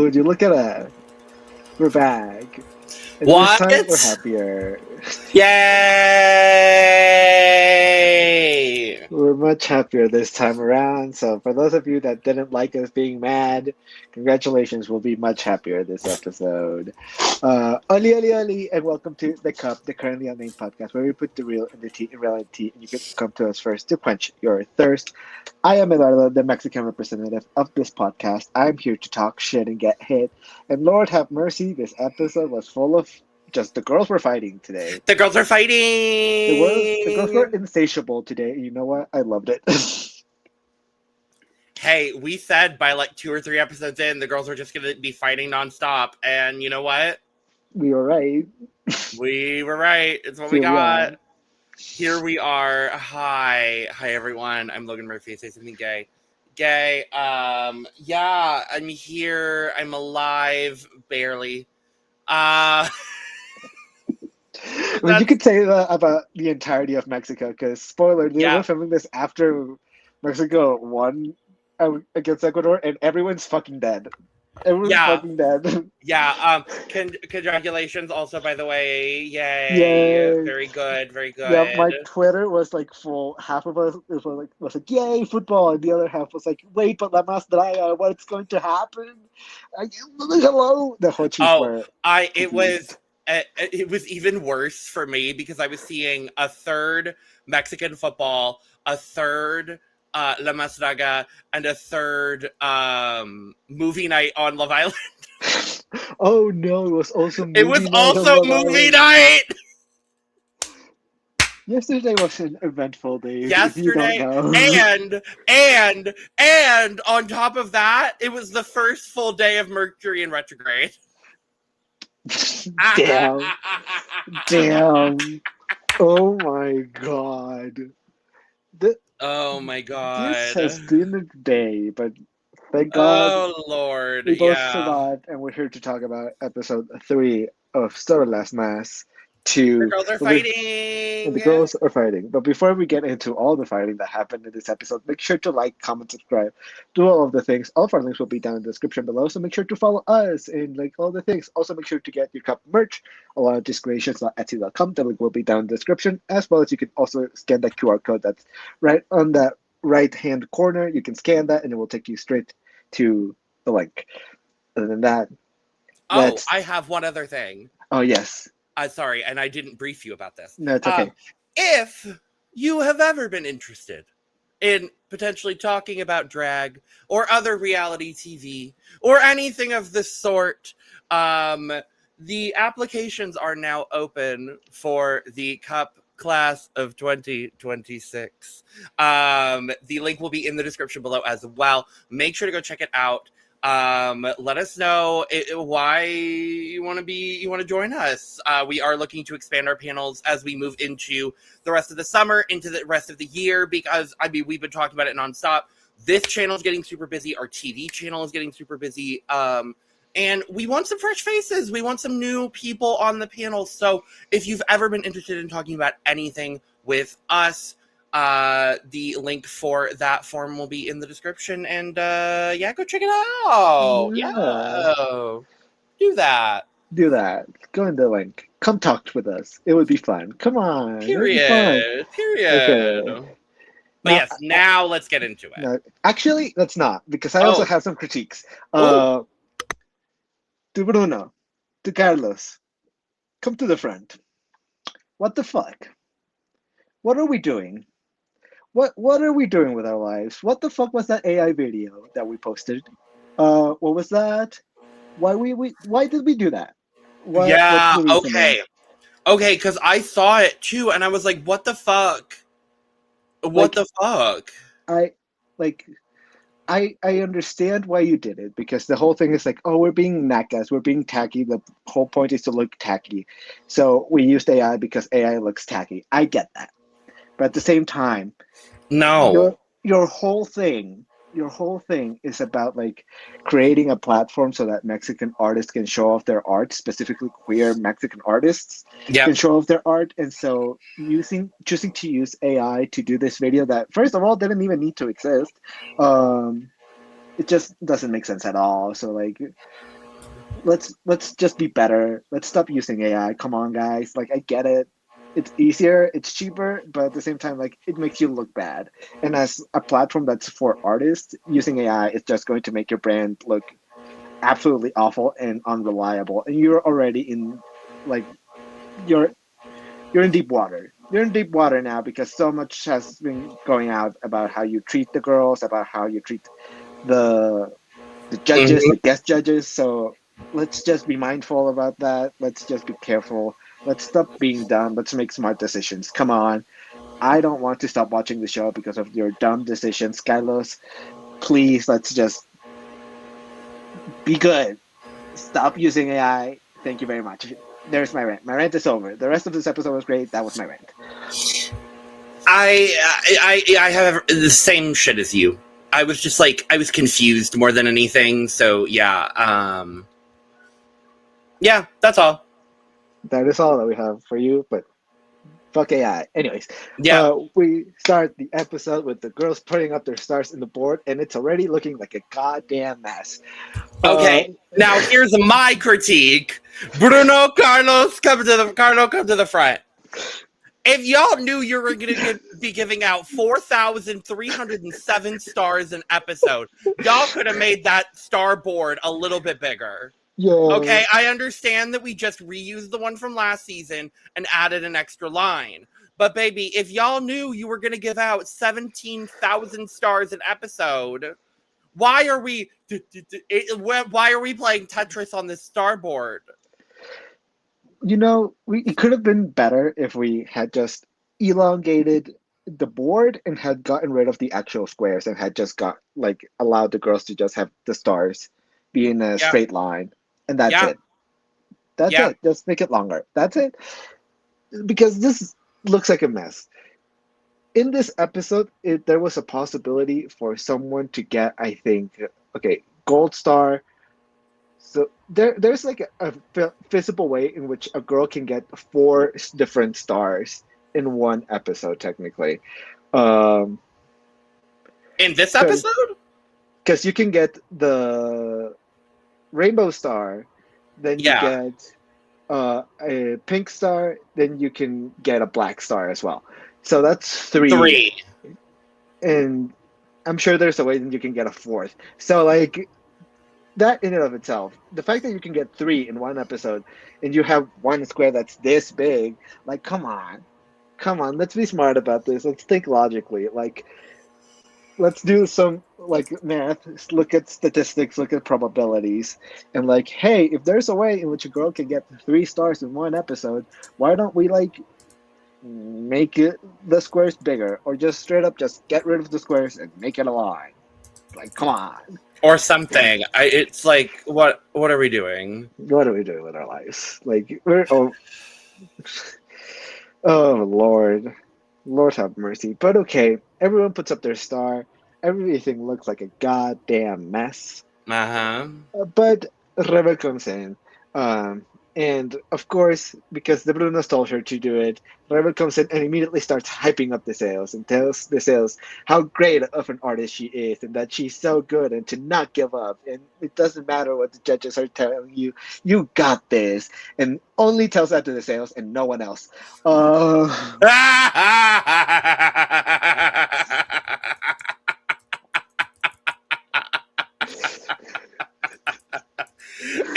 Would you look at that? We're back. And What? This time we're happier. Yay! We're much happier this time around. So for those of you that didn't like us being mad, congratulations. We'll be much happier this episode. Ali, and welcome to The Cup, the Currently Unnamed Podcast, where we put the real in the tea in reality, and you can come to us first to quench your thirst. I am Eduardo, the Mexican representative of this podcast. I'm here to talk shit and get hit. And Lord have mercy, this episode was full of just the girls were fighting today. The girls are fighting! The girls were insatiable today. You know what? I loved it. Hey, we said by like 2 or 3 episodes in, the girls were just going to be fighting nonstop. And you know what? We were right. We were right. It's what we got. Here we are. Hi, everyone. I'm Logan Murphy. Say something gay. Yeah, I'm here. I'm alive. Barely. You could say that about the entirety of Mexico, because spoiler, they were filming this after Mexico won against Ecuador, and everyone's fucking dead. Everyone's fucking dead. Yeah. Congratulations, also, by the way. Yay. Very good. Yeah, my Twitter was like full. Half of us was like, yay, football, and the other half was like, wait, but La Mas Draga, what's going to happen? Hello, the whole were. It was even worse for me because I was seeing a third Mexican football, a third La Mas Draga, and a third movie night on Love Island. Oh no, it was also movie night. Yesterday was an eventful day. Yesterday, and on top of that, it was the first full day of Mercury in retrograde. Damn. Oh my god. Oh my god. This has been a day, but thank God. Oh Lord. We both survived, and we're here to talk about episode 3 of Star Last Mass. The girls are fighting. But before we get into all the fighting that happened in this episode, make sure to like, comment, subscribe, do all of the things. All of our links will be down in the description below, so make sure to follow us and like all the things. Also, make sure to get your cup merch. A lot of discretions.etsy.com. The link will be down in the description, as well as you can also scan that QR code that's right on that right-hand corner. You can scan that, and it will take you straight to the link. Other than that, I have one other thing. Oh, yes. Sorry, and I didn't brief you about this. No, it's okay. If you have ever been interested in potentially talking about drag or other reality TV or anything of the sort, the applications are now open for the Cup class of 2026. The link will be in the description below as well. Make sure to go check it out. Let us know why you want to join us. We are looking to expand our panels as we move into the rest of the summer, into the rest of the year, because we've been talking about it nonstop. This channel is getting super busy. Our TV channel is getting super busy. And we want some fresh faces. We want some new people on the panel. So if you've ever been interested in talking about anything with us, the link for that form will be in the description, and go check it out. Do that. Go in the link. Come talk with us. It would be fun. Come on. Period. Okay. But now let's get into it. No, actually, let's not, because I also have some critiques. To Bruno, to Carlos, come to the front. What the fuck? What are we doing? What are we doing with our lives? What the fuck was that AI video that we posted? What was that? Why did we do that? Okay, because I saw it too, and I was like, what the fuck? The fuck? I understand why you did it, because the whole thing is like, oh, we're being nakas, we're being tacky. The whole point is to look tacky. So we used AI because AI looks tacky. I get that. But at the same time, no, your whole thing is about like creating a platform so that Mexican artists can show off their art, specifically queer Mexican artists can show off their art. And so choosing to use AI to do this video that, first of all, didn't even need to exist, it just doesn't make sense at all. So like, let's just be better. Let's stop using AI. Come on, guys. Like, I get it. It's easier, it's cheaper, but at the same time, like, it makes you look bad. And as a platform that's for artists, using AI is just going to make your brand look absolutely awful and unreliable. And you're already in, like, you're you're in deep water. You're in deep water now because so much has been going out about how you treat the girls, about how you treat the judges, the guest judges. So let's just be mindful about that. Let's just be careful. Let's stop being dumb. Let's make smart decisions. Come on. I don't want to stop watching the show because of your dumb decisions, Kyliezz. Please, let's just be good. Stop using AI. Thank you very much. There's my rant. My rant is over. The rest of this episode was great. That was my rant. I have the same shit as you. I was just like, I was confused more than anything. So yeah, yeah, that's all. That is all that we have for you. But fuck AI. Anyways, yeah, we start the episode with the girls putting up their stars in the board, and it's already looking like a goddamn mess. Okay, now here's my critique. Bruno, Carlos, come to the front. If y'all knew you were going to be giving out 4,307 stars an episode, y'all could have made that star board a little bit bigger. Yeah. Okay, I understand that we just reused the one from last season and added an extra line. But baby, if y'all knew you were going to give out 17,000 stars an episode, why are we playing Tetris on this star board? You know, it could have been better if we had just elongated the board and had gotten rid of the actual squares and had just allowed the girls to just have the stars be in a straight line. And that's it. That's it. Just make it longer. That's it. Because this looks like a mess. In this episode, there was a possibility for someone to get, I think, gold star. So there's like a feasible way in which a girl can get 4 different stars in one episode, technically. In this episode? Because you can get the rainbow star, then you get a pink star, then you can get a black star as well. So that's 3. And I'm sure there's a way that you can get a 4th. So like, that in and of itself, the fact that you can get 3 in one episode and you have one square that's this big, like, come on, let's be smart about this. Let's think logically. Like, let's do some math, look at statistics, look at probabilities, and like, hey, if there's a way in which a girl can get 3 stars in one episode, why don't we make the squares bigger, or just straight up just get rid of the squares and make it a line? Like, come on. Or something. It's like, what are we doing? What are we doing with our lives? Like, oh Lord have mercy. But okay, everyone puts up their star. Everything looks like a goddamn mess. But Rebel comes in. And of course, because the Brunos told her to do it, Rebel comes in and immediately starts hyping up Deseos and tells Deseos how great of an artist she is and that she's so good and to not give up. And it doesn't matter what the judges are telling you, you got this. And only tells that to Deseos and no one else.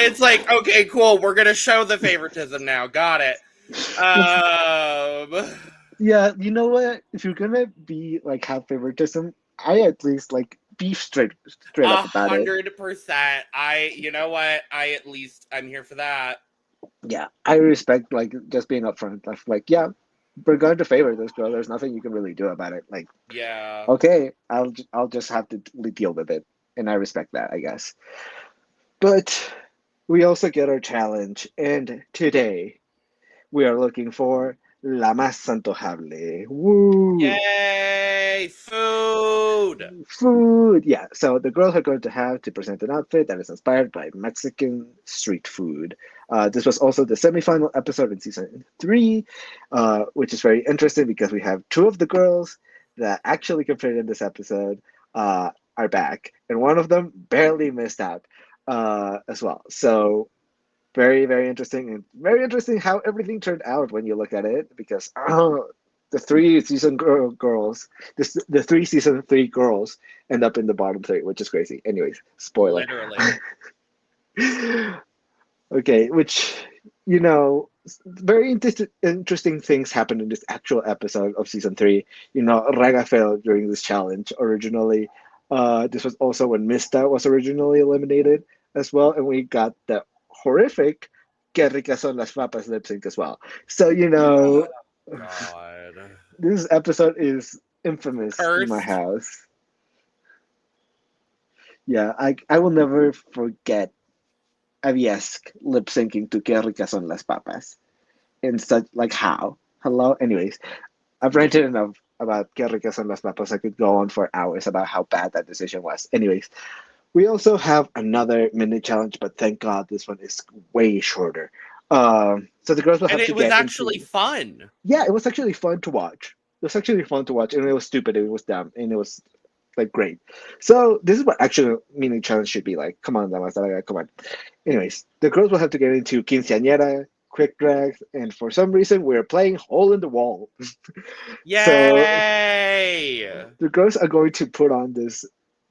It's like, okay, cool. We're gonna show the favoritism now. Got it. Yeah, you know what? If you're gonna be have favoritism, I at least be straight up about it. 100%. You know what? I'm here for that. Yeah, I respect just being upfront. Yeah, we're going to favor this girl. There's nothing you can really do about it. Yeah. Okay, I'll just have to deal with it, and I respect that, I guess. But we also get our challenge, and today we are looking for La Más Antojable. Woo! Yay! Food! Food! Yeah, so the girls are going to have to present an outfit that is inspired by Mexican street food. This was also the semifinal episode in season 3, which is very interesting because we have 2 of the girls that actually competed in this episode are back, and one of them barely missed out as well. So Very, very interesting, and very interesting how everything turned out when you look at it. Because the the three season three girls end up in the bottom three, which is crazy. Anyways, spoiler. Literally. Okay, which you know, very interesting things happened in this actual episode of season three. You know, Raga failed during this challenge originally. This was also when Mista was originally eliminated as well, and we got the horrific "Qué ricas son las papas" lip sync as well. So you know, God. this episode is infamous in my Cursed. house. Yeah, I will never forget Aviesk lip syncing to "Qué ricas son las papas." In such like how? Hello? Anyways, I've ranted enough about "Qué ricas son las papas." I could go on for hours about how bad that decision was. Anyways, we also have another mini challenge, but thank God this one is way shorter. So the girls will And have to it was get actually into. fun. Yeah, it was actually fun to watch. It was actually fun to watch, and it was stupid, it was dumb, and it was like great. So this is what actual mini challenge should be like. Come on, Damas, come on. Anyways, the girls will have to get into quinceañera, quick drags, and for some reason we're playing hole in the wall. So Yay! the girls are going to put on this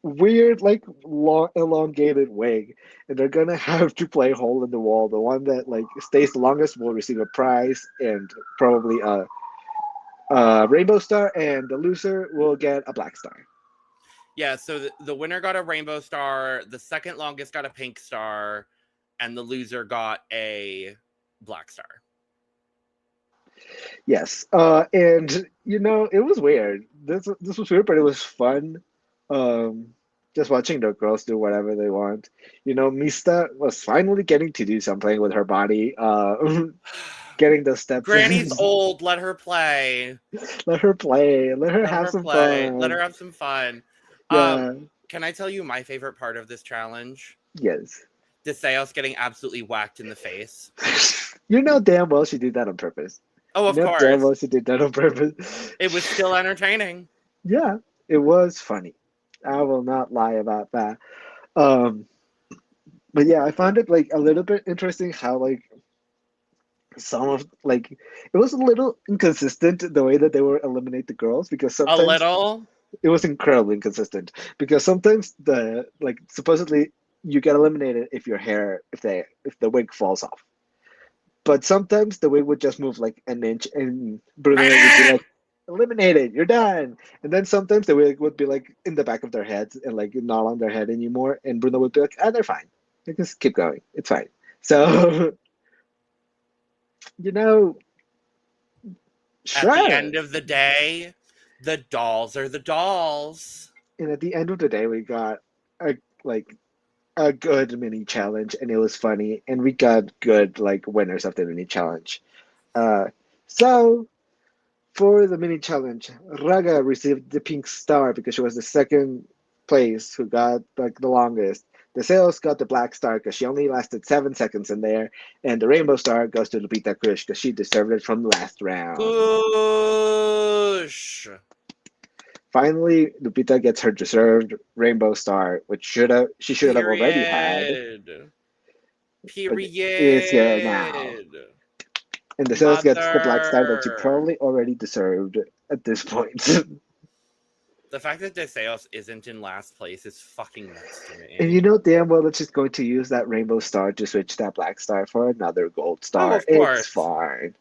weird, like long, elongated wig, and they're gonna have to play hole in the wall. The one that like stays the longest will receive a prize and probably a rainbow star, and the loser will get a black star. Yeah, so the winner got a rainbow star, the second longest got a pink star, and the loser got a black star. Yes, and you know it was weird. This was weird, but it was fun. Um, just watching the girls do whatever they want. You know, Mista was finally getting to do something with her body. Getting the steps Granny's in. old, let her play. Let her play. Let her Let have her some play. Let her fun. have some fun. Yeah. Can I tell you my favorite part of this challenge? Yes. Deseos getting absolutely whacked in the face. You know damn well she did that on purpose. Oh, of You know damn course. well she did that on purpose. It was still entertaining. Yeah, it was funny. I will not lie about that. Um, but yeah, I found it like a little bit interesting how like some of like it was a little inconsistent the way that they were eliminate the girls because A sometimes little. it was incredibly inconsistent because sometimes the like supposedly you get eliminated if your hair if the wig falls off, but sometimes the wig would just move like an inch and Bruno would be like eliminated, you're done. And then sometimes the wig would be like in the back of their heads and like not on their head anymore, and Bruno would be like, ah, they're fine, they just keep going, it's fine. So you know, At the sure. end of the day, the dolls are the dolls. And at the end of the day, we got a like a good mini challenge, and it was funny, and we got good like winners of the mini challenge. Uh, so for the mini challenge, Raga received the pink star because she was the second place who got like the longest. The sales got the black star because she only lasted 7 seconds in there, and the rainbow star goes to Lupita Kush because she deserved it from the last round. Kush. Finally, Lupita gets her deserved rainbow star, which she should have already had, Period. but is here now. Period. And the sales gets the black star that she Mother. probably already deserved at this point. The fact that Deseos isn't in last place is fucking nuts to And me. you know damn well that she's going to use that rainbow star to switch that black star for another gold Oh, star. of It's course. fine.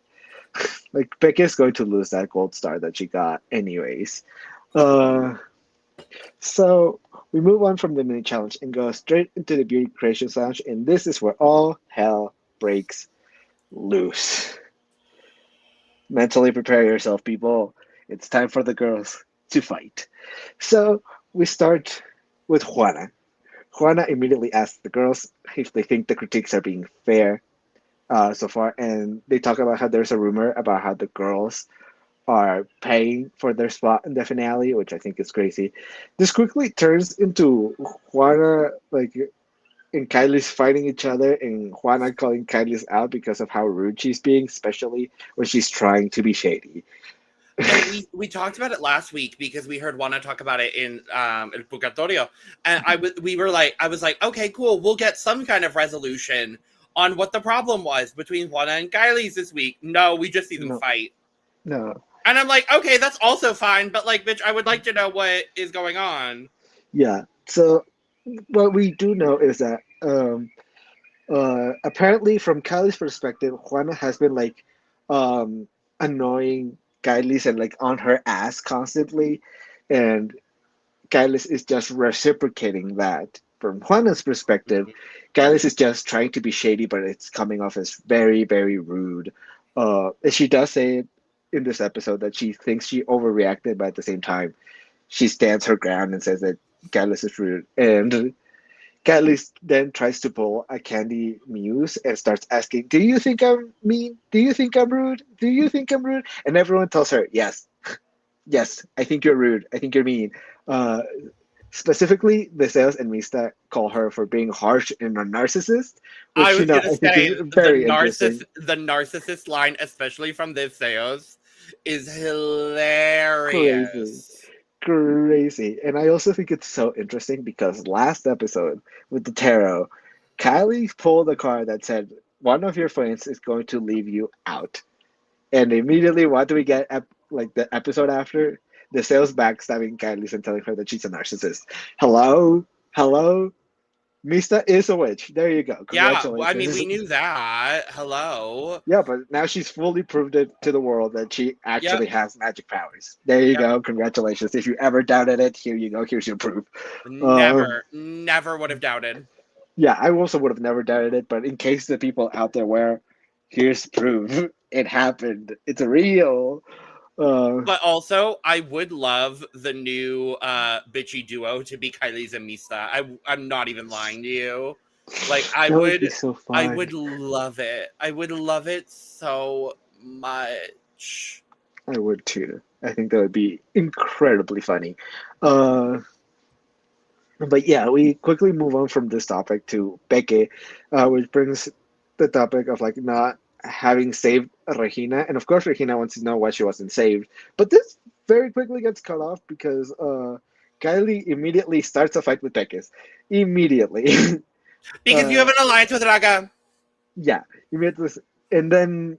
Like Peke is going to lose that gold star that she got anyways. Uh, so we move on from the mini challenge and go straight into the beauty creations lounge, and this is where all hell breaks loose. Mentally prepare yourself, people. It's time for the girls to fight. So we start with Juana. Juana immediately asks the girls if they think the critiques are being fair so far, and they talk about how there's a rumor about how the girls are paying for their spot in the finale, which I think is crazy. This quickly turns into Juana like and Kyliezz fighting each other, and Juana calling Kyliezz out because of how rude she's being, especially when she's trying to be shady. And we talked about it last week because we heard Juana talk about it in El Purgatorio, and I was like, okay, cool, we'll get some kind of resolution on what the problem was between Juana and Kyliezz this week. No, we just see them fight. No. And I'm like, okay, that's also fine, but like, bitch, I would like to know what is going on. Yeah. So what we do know is that apparently from Kylie's perspective, Juana has been like annoying Kyliezz and like on her ass constantly, and Kyliezz is just reciprocating that. From Juana's perspective, Kyliezz is just trying to be shady, but it's coming off as very, very rude. And she does say in this episode that she thinks she overreacted, but at the same time, she stands her ground and says that Kyliezz is rude. And Kyliezz then tries to pull a Candy Muse and starts asking, "Do you think I'm mean? Do you think I'm rude? Do you think I'm rude?" And everyone tells her, "Yes, yes, I think you're rude. I think you're mean." Uh, Specifically, Deseos and Mista call her for being harsh and a narcissist, which I was I gonna think say is very interesting. the narcissist line, especially from Deseos, is hilarious. Crazy. Crazy. And I also think it's so interesting because last episode with the tarot, Kylie pulled a card that said, "One of your friends is going to leave you out." And immediately, what do we get like the episode after? The sales backstabbing Kylie and telling her that she's a narcissist. Hello? Hello? Mista is a witch. There you go. Yeah, Congratulations. I mean, we knew that. Hello. Yeah, but now she's fully proved it to the world that she actually has magic powers. There you go. Congratulations. If you ever doubted it, here you go. Here's your proof. Never would have doubted. Yeah, I also would have never doubted it, but in case the people out there were, here's proof. It happened. It's real. But also, I would love the new bitchy duo to be Kyliezz and Mista. I'm not even lying to you. Like I would love it. I would love it so much. I would too. I think that would be incredibly funny. But yeah, we quickly move on from this topic to Peke, which brings the topic of like not having saved Regina, and of course Regina wants to know why she wasn't saved. But this very quickly gets cut off because Kylie immediately starts a fight with Peke. Immediately. Because you have an alliance with Raga. Yeah, immediately, and then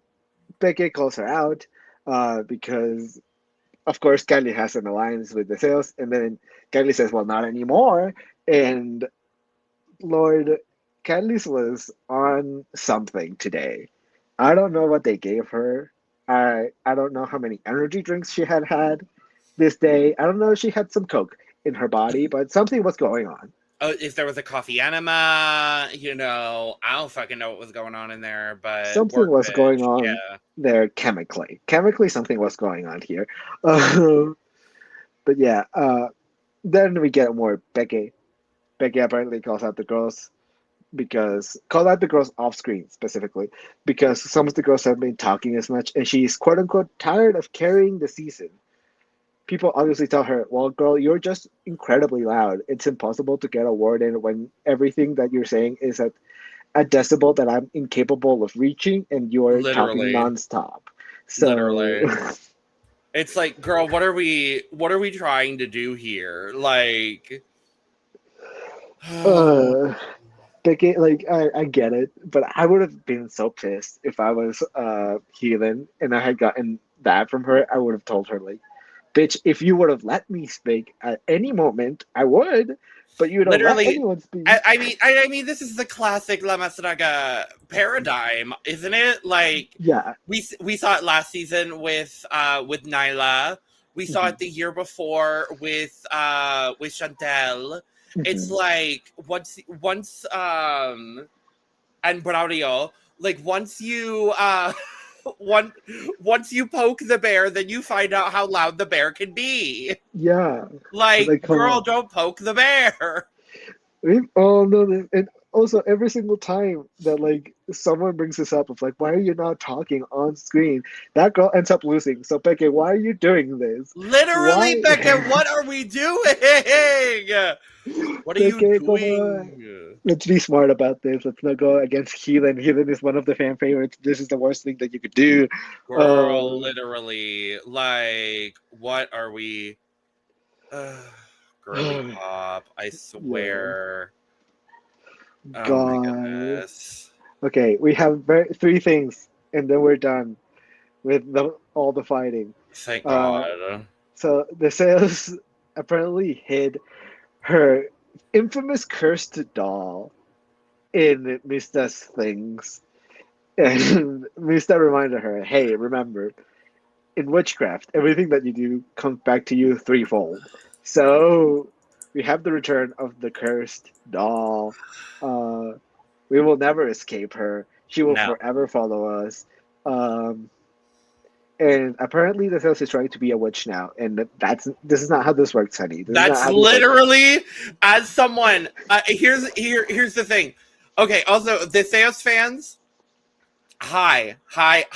Peke calls her out because of course, Kylie has an alliance with the sales, and then Kylie says, "Well, not anymore." And Lord, Kylie was on something today. I don't know what they gave her. I don't know how many energy drinks she had this day. I don't know if she had some coke in her body, but something was going on. Oh, if there was a coffee enema, I don't fucking know what was going on in there, but something was going on there chemically. Chemically, something was going on here. But yeah, then we get more Peke. Peke apparently calls out the girls off screen specifically because some of the girls have been talking as much, and she's quote unquote tired of carrying the season. People obviously tell her, "Well, girl, you're just incredibly loud. It's impossible to get a word in when everything that you're saying is at a decibel that I'm incapable of reaching, and you're talking nonstop." So, literally, it's like, girl, what are we trying to do here? Like, Becky, like I get it, but I would have been so pissed if I was Heathen and I had gotten that from her. I would have told her like, "Bitch, if you would have let me speak at any moment, I would, but you don't let anyone speak." I mean, this is the classic La Masraga paradigm, isn't it? Like, yeah, we saw it last season with Nyla. We saw it the year before with Chantel. It's like once and Braulio, like once you once you poke the bear, then you find out how loud the bear can be. Yeah. Like, girl, don't poke the bear. Oh no! And also, every single time that like someone brings this up of like, "Why are you not talking on screen?" That girl ends up losing. So Peke, why are you doing this? Literally, Peke, what are we doing? What are you doing? Let's be smart about this. Let's not go against Heathen. Heathen is one of the fan favorites. This is the worst thing that you could do. Girl, literally. Like, what are we? Girly pop, I swear. Yeah. Oh my goodness. Okay, we have three things, and then we're done with all the fighting. Thank Uh, God. so the sales apparently hid her infamous cursed doll in Mista's things, and Mista reminded her, "Hey, remember, in witchcraft, everything that you do comes back to you threefold." So we have the return of the cursed doll. Uh, we will never escape her. She will No. forever follow us. Um, and apparently, the Theos is trying to be a witch now, and this is not how this works, honey. This is not That's how this works. literally, as someone, here's the thing. Okay, also, the Theos fans, hi,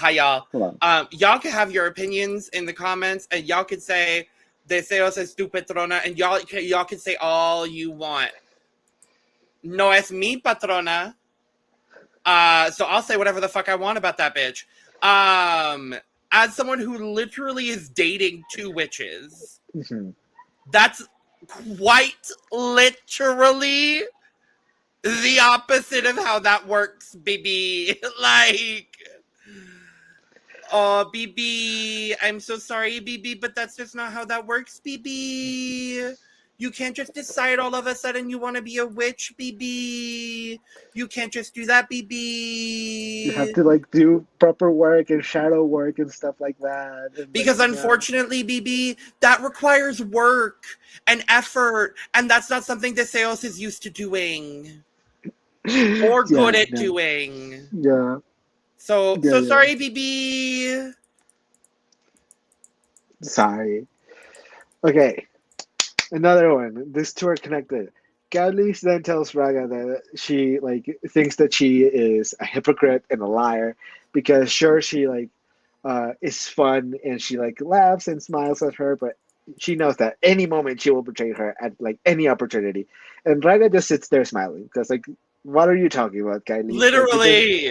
y'all. Hold Y'all can have your opinions in the comments, and y'all can say Deseos es tu patrona, and y'all can say all you want. No es mi patrona. So I'll say whatever the fuck I want about that bitch. As someone who literally is dating two witches, on. that's quite literally the opposite of how that works, baby. Like, oh, BB, I'm so sorry, BB, but that's just not how that works, BB. You can't just decide all of a sudden you want to be a witch, BB. You can't just do that, You have BB. to like do proper work and shadow work and stuff like that. And like, Because unfortunately, BB, that requires work and effort, and that's not something that sales is used to doing or yeah, good at no, doing. yeah, So yeah. sorry, BB. Sorry. Okay, another one. These two are connected. Kyliezz then tells Raga that she like thinks that she is a hypocrite and a liar because sure she like is fun and she like laughs and smiles at her, but she knows that any moment she will betray her at like any opportunity. And Raga just sits there smiling because like, what are you talking about, Kyliezz? Like because Literally.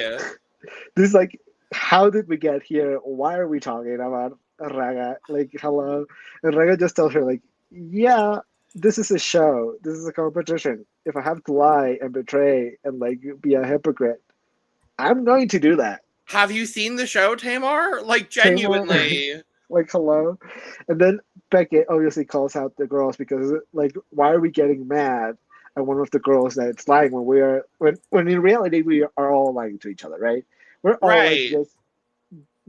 this is like, how did we get here? Why are we talking about Raga? Like, hello. And Raga just tells her like, yeah, this is a show. This is a competition. If I have to lie and betray and like be a hypocrite, I'm going to do that. Have you seen the show, Tamar? Like, Tamar, genuinely. like hello. And then Beckett obviously calls out the girls because like, why are we getting mad at one of the girls that's lying when we are when in reality we are all lying to each other, right? We're all like Right. just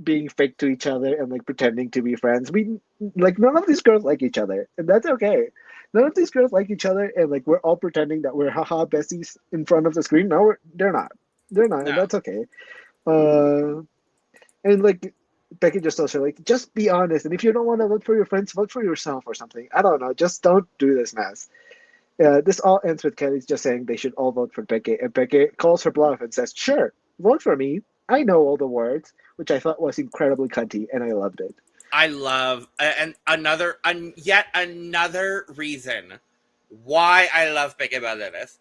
being fake to each other and like pretending to be friends. We like none of these girls like each other, and that's okay. None of these girls like each other, and like we're all pretending that we're haha besties in front of the screen. No, they're not. They're not, and No. that's okay. Uh, and like Becky just tells her like, just be honest, and if you don't want to vote for your friends, vote for yourself or something. I don't know. Just don't do this mess. This all ends with Kelly's just saying they should all vote for Peke, and Peke calls her bluff and says, "Sure, vote for me. I know all the words," which I thought was incredibly cunty, and I loved it. I love, and yet another reason why I love Peke Balderas.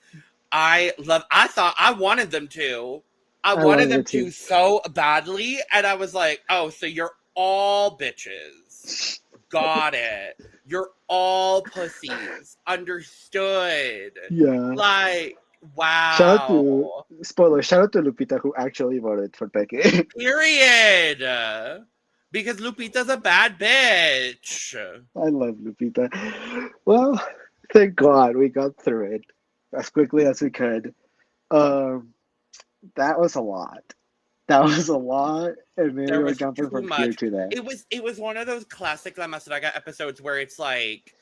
I thought I wanted them to. I I wanted wanted them it too. to so badly, and I was like, oh, so you're all bitches. Got it. You're all pussies. Understood. Yeah. Like, Shout out to wow. spoiler. Shout out to Lupita who actually voted for Peke. Period. Because Lupita's a bad bitch. I love Lupita. Well, thank God we got through it as quickly as we could. Um, that was a lot. That was a lot, and maybe There we're was jumping too from here much. to there. It was one of those classic La Masraga episodes where it's like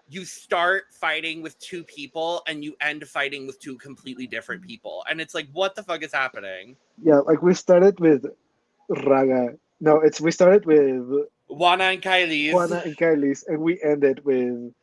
you start fighting with two people and you end fighting with two completely different people. And it's like, what the fuck is happening? Yeah, like we started with Raga. No, it's we started with Juana and Kyliezz, Juana and Kyliezz, and we ended with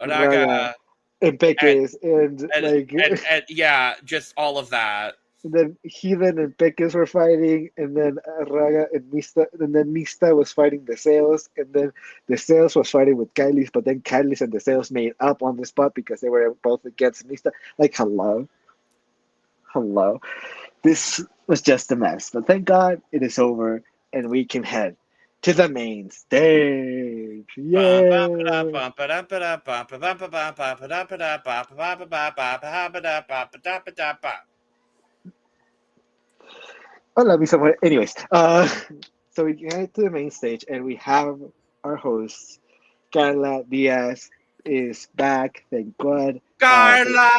Raga Raga, and and, Peques, and like, and yeah, just all of that. and then Heathen and Peques were fighting, and then Raga and Mista, and then Mista was fighting the sales, and then the sales was fighting with Kyliezz, but then Kyliezz and the sales made up on the spot because they were both against Mista. Like, hello, hello. This was just a mess, but thank God it is over and we can head to the main stage. Yay! Hola, mis amores. Anyways, so we get to the main stage and we have our host, Carla Diaz, is back. Thank God. Carla,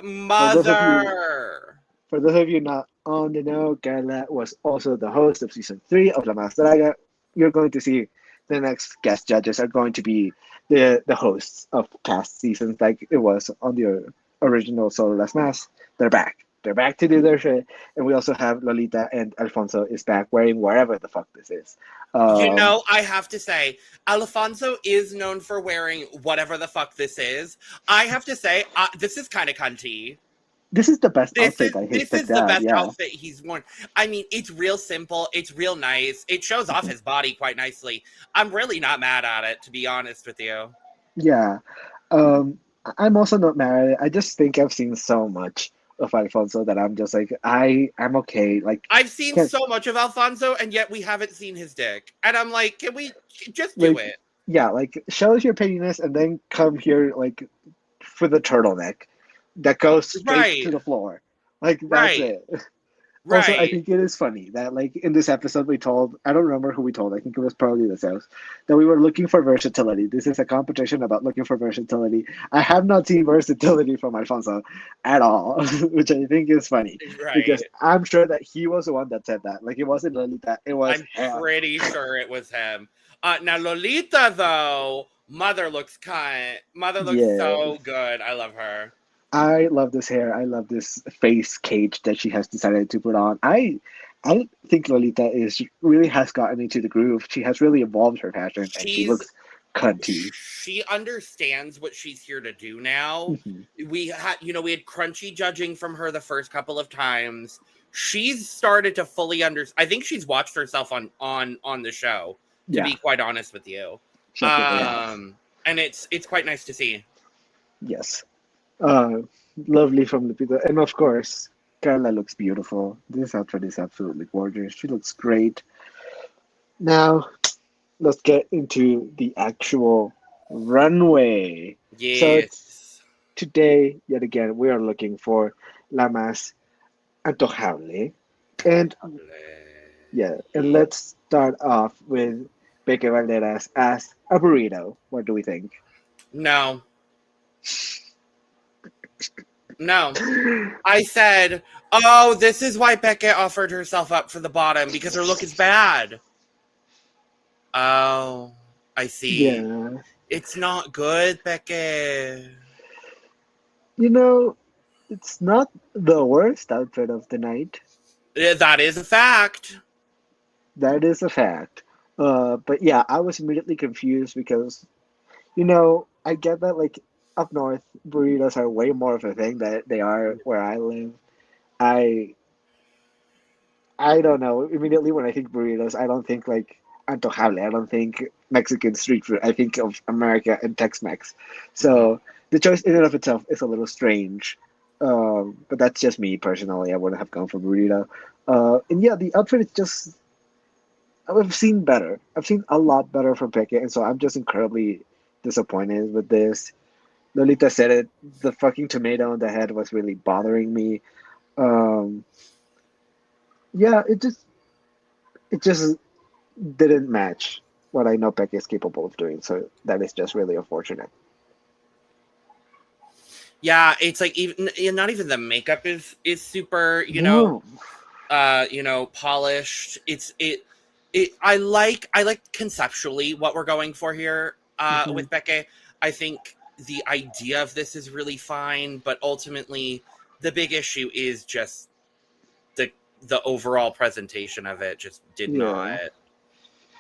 For those of you, mother. for those of you not on the know, Carla was also the host of season 3 of La Mas Draga. You're going to see the next guest judges are going to be the hosts of past seasons, like it was on the original Solo Las Mas. They're back. They're back to do their shit. And we also have Lolita and Alfonso is back wearing wherever the fuck this is. You know, I have to say, Alfonso is known for wearing whatever the fuck this is. I have to say, this is kind of cunty. This is the best outfit that he's This is picked the out. best Yeah. outfit he's worn. I mean, it's real simple. It's real nice. It shows off his body quite nicely. I'm really not mad at it, to be honest with you. Yeah. I'm also not mad at it. I just think I've seen so much of Alfonso that I'm just like, I'm okay. Like, I've seen can so much of Alfonso, and yet we haven't seen his dick. And I'm like, can we just do like it? yeah, like show us your pettiness and then come here like for the turtleneck that goes straight to Right. the floor. Like that's Right. it. Also, I Right. think it is funny that like in this episode we told, I don't remember who we told, I think it was probably the sales, that we were looking for versatility. This is a competition about looking for versatility. I have not seen versatility from Alfonso at all, which I think is funny Right. because I'm sure that he was the one that said that. Like it wasn't Lolita, it was I'm him. pretty sure it was him. Now Lolita though, Mother looks Yes. so good. I love her. I love this hair. I love this face cage that she has decided to put on. I think Lolita is really has gotten into the groove. She has really evolved her fashion, and she She's looks cunty. she understands what she's here to do now. Mhm. We had we had crunchy judging from her the first couple of times. She's started to fully understand. I think she's watched herself on the show, to Yeah, be quite honest with you. she definitely has. And it's quite nice to see. Yes, uh, lovely from Lupita, and of course, Carla looks beautiful. This outfit is absolutely gorgeous. She looks great. Now, let's get into the actual runway. So Yes. today, yet again, we are looking for La Más Antojable. And yeah, and let's start off with Peke Balderas as a burrito. What do we think? No. No. I said, oh, this is why Peke offered herself up for the bottom, because her look is bad. Oh, I see. Yeah, It's not good, Peke. you know, it's not the worst outfit of the night. That is a fact. That is a fact. But yeah, I was immediately confused because, you know, I get that like up north, burritos are way more of a thing that they are where I live. I I don't know. Immediately when I think burritos, I don't think like antojable. I don't think Mexican street food. I think of America and Tex-Mex. Mhm. So the choice in and of itself is a little strange. But that's just me personally. I wouldn't have gone for burrito. And yeah, the outfit is just. I've seen better. I've seen a lot better from Pickett, and so I'm just incredibly disappointed with this. Lolita said it. The fucking tomato on the head was really bothering me. Um, yeah, it just didn't match what I know Peck is capable of doing. So that is just really unfortunate. Yeah, it's like even not even the makeup is super, No. polished. I like conceptually what we're going for here Hmm. with Becca. I think the idea of this is really fine, but ultimately the big issue is just the the overall presentation of it just did not. Yeah.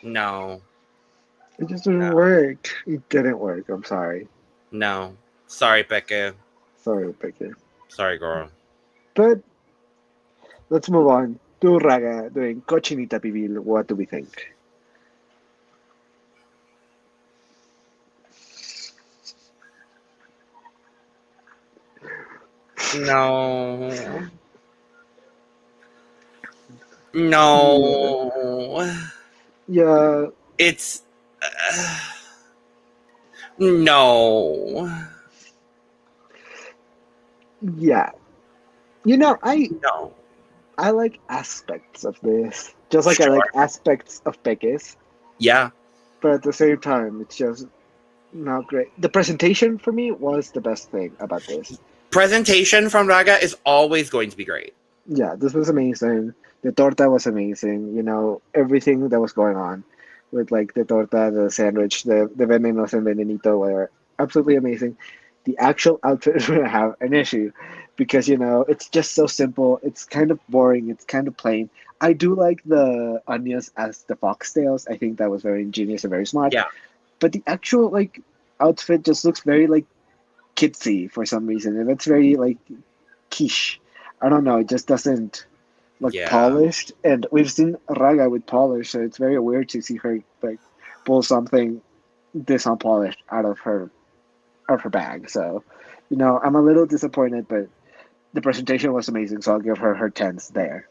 No. It just didn't No. work. It didn't work. I'm sorry. No. Sorry, Becca. Sorry, Pickett. Sorry, girl. But let's move on to Raga doing Cochinita Pibil. What do we think? No. Yeah. No. Yeah. It's no. Yeah. You know, No. I like aspects of this, just like I like Sure. aspects of Peke's, Yeah. but at the same time, it's just not great. The presentation for me was the best thing about this. Presentation from Raga is always going to be great. Yeah, this was amazing. The torta was amazing. You know, everything that was going on with like the torta, the sandwich, the venenos and venenito were absolutely amazing. The actual outfit is going to have an issue because, you know, it's just so simple. It's kind of boring. It's kind of plain. I do like the onions as the foxtails. I think that was very ingenious and very smart. Yeah. But the actual like outfit just looks very like kitsy for some reason, and it's very like quiche. I don't know. It just doesn't look Yeah. polished. And we've seen Raga with polish, so it's very weird to see her like pull something this unpolished out of her bag. So, you know, I'm a little disappointed, but the presentation was amazing, so I'll give her her tens there.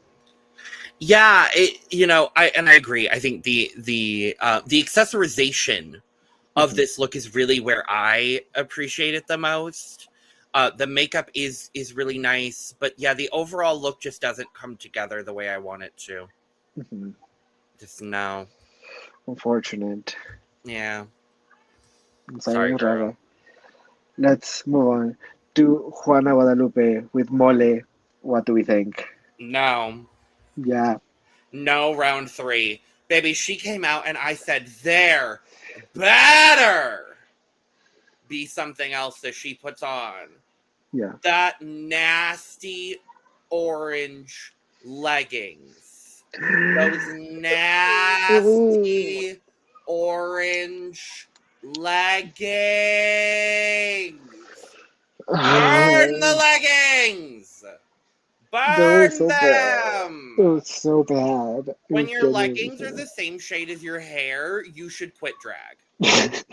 Yeah, I agree. I think the accessorization of Mhm. this look is really where I appreciate it the most. The makeup is really nice, but yeah, the overall look just doesn't come together the way I want it to. Mhm. Just no. Unfortunate. Yeah. Sorry, Sayang girl. Raga. Let's move on to Juana Guadalupe with Mole. What do we think? No. Yeah. No, round three. Baby, she came out and I said, there better be something else that she puts on. Yeah. That nasty orange leggings. Those Ooh. nasty orange leggings. Burn the leggings. They were Burn so bad. them. It was so bad. It When was your genuinely leggings are so the same shade as your hair, you should quit drag. bad.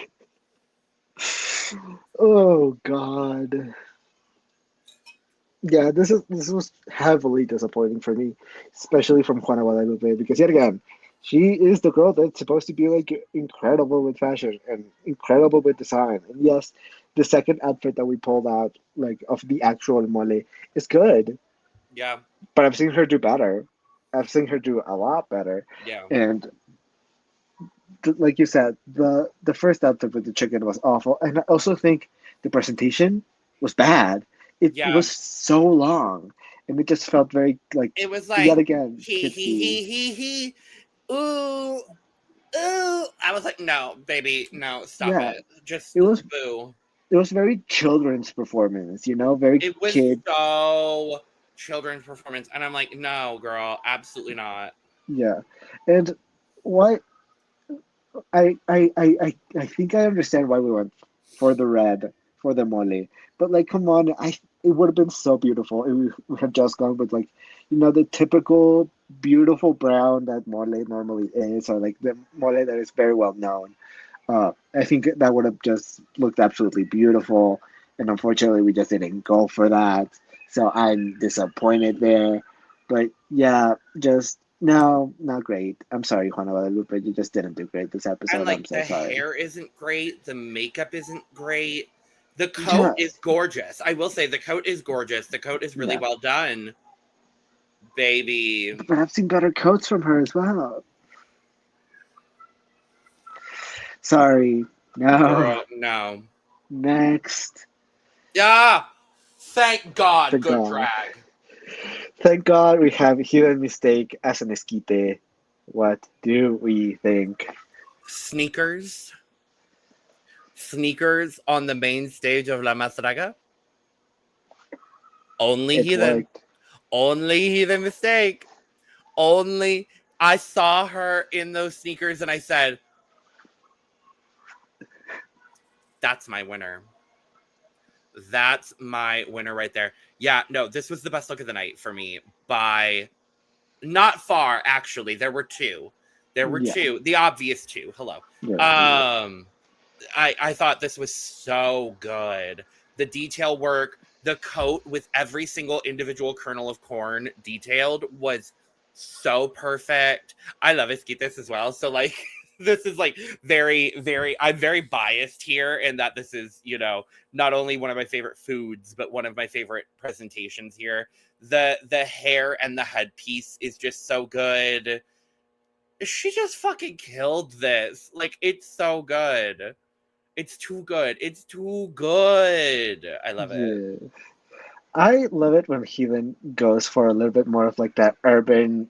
Oh God. Yeah, this was heavily disappointing for me, especially from Juana Guadalupe, because yet again, she is the girl that's supposed to be like incredible with fashion and incredible with design. And yes, the second outfit that we pulled out, like of the actual mole, is good, Yeah, but I've seen her do better. I've seen her do a lot better. yeah, And like you said, the first outfit with the chicken was awful, and I also think the presentation was bad. It yeah. was so long, and it just felt very like It was yet like again kitsy. he. Ooh, ooh. I was like, no, baby, no, stop Yeah, it. Just it was boo. it was very children's performance, you know, very It was kid. so children's performance, and I'm like, no, girl, absolutely not. Yeah, and why I think I understand why we went for the red for the mole, but like, come on, it would have been so beautiful if we had just gone with like, you know, the typical beautiful brown that mole normally is, or like the mole that is very well known. I think that would have just looked absolutely beautiful, and unfortunately, we just didn't go for that. So I'm disappointed there. But yeah, just no, not great. I'm sorry, Juana Guadalupe. You just didn't do great this And episode. I'm like so the sorry. hair isn't great, the makeup isn't great. The coat Yeah, is gorgeous. I will say the coat is gorgeous. The coat is really yeah. well done, baby. But I've seen better coats from her as well. Sorry. No. Girl, no. Next. Yeah. Thank God. Thank Good God. drag. Thank God we have Hidden Mistake as an esquite. What do we think? Sneakers. Sneakers on the main stage of La Masraga. Only It heathen. worked. Only heathen mistake. Only I saw her in those sneakers and I said, that's my winner. That's my winner right there. Yeah, no, this was the best look of the night for me by not far, actually. There were two. There were Yeah, two. The obvious two. Hello. yeah, yeah. Um, I thought this was so good. The detail work, the coat with every single individual kernel of corn detailed was so perfect. I love esquites as well. So like this is like very, very I'm very biased here in that this is, not only one of my favorite foods, but one of my favorite presentations here. The hair and the headpiece is just so good. She just fucking killed this. Like, it's so good. It's too good. It's too good. I love it. Yeah. I love it when Heathen goes for a little bit more of like that urban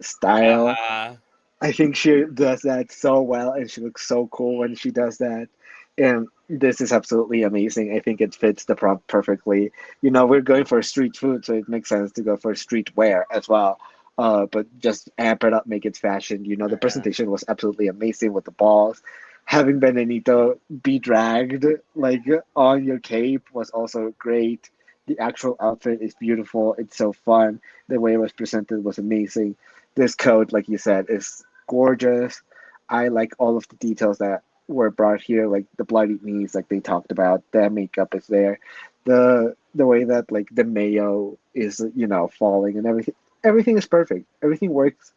style. Uh-huh. I think she does that so well, and she looks so cool when she does that. And this is absolutely amazing. I think it fits the prompt perfectly. You know, we're going for street food, so it makes sense to go for street wear as well. But just amp it up, make it fashion. You know, the presentation was absolutely amazing with the balls. Having Benedito be dragged like on your cape was also great. The actual outfit is beautiful. It's so fun. The way it was presented was amazing. This coat, like you said, is gorgeous. I like all of the details that were brought here, like the bloody knees, like they talked about. The makeup is there. The way that like the mayo is, you know, falling and everything. Everything is perfect. Everything works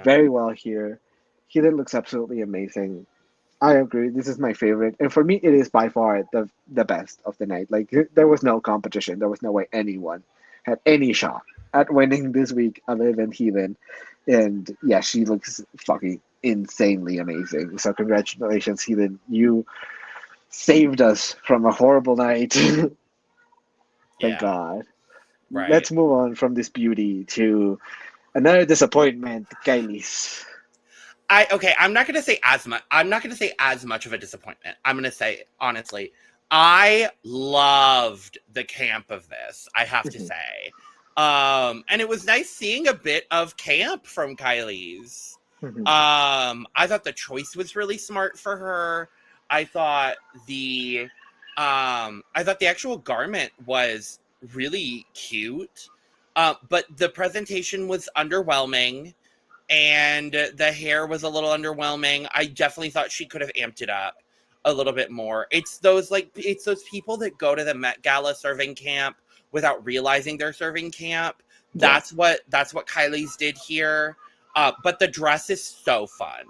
very well here. Here it looks absolutely amazing. I agree. This is my favorite, and for me, it is by far the best of the night. Like there was no competition. There was no way anyone had any shot at winning this week other than Heathen. And yeah, she looks fucking insanely amazing. So congratulations, Heathen. You saved us from a horrible night. Thank God. Right. Let's move on from this beauty to another disappointment, Kyliezz. I'm not gonna say as much. I'm not gonna say as much of a disappointment. I'm gonna say honestly, I loved the camp of this. I have to say, and it was nice seeing a bit of camp from Kyliezz. I thought the choice was really smart for her. I thought the actual garment was really cute, but the presentation was underwhelming. And the hair was a little underwhelming. I definitely thought she could have amped it up a little bit more. It's those people that go to the Met Gala serving camp without realizing they're serving camp. That's what Kyliezz did here. But the dress is so fun.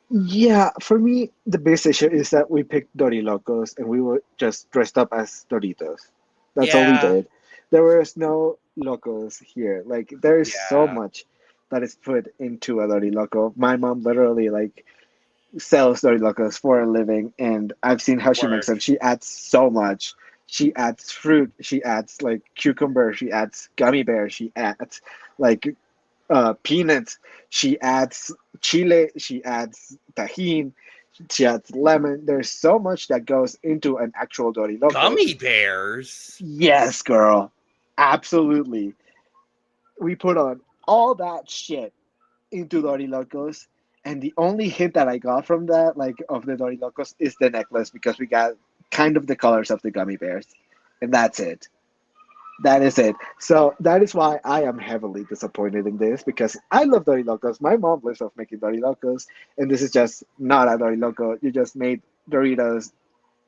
Yeah, for me, the biggest issue is that we picked Dorilocos and we were just dressed up as Doritos. That's all we did. There was no locos here. Like there is so much that is put into a Doriloco. My mom literally like sells Dorilocos for a living, and I've seen how she makes them. She adds so much. She adds fruit. She adds like cucumber. She adds gummy bear. She adds like peanuts. She adds chile. She adds tajin. She adds lemon. There's so much that goes into an actual Doriloco. Gummy bears? Yes, girl. Absolutely. We put on all that shit into Dorilocos, and the only hint that I got from that, like of the Dorilocos, is the necklace because we got kind of the colors of the gummy bears, and that's it. That is it. So that is why I am heavily disappointed in this because I love Dorilocos. My mom lives off making Dorilocos, and this is just not a Doriloco. You just made Doritos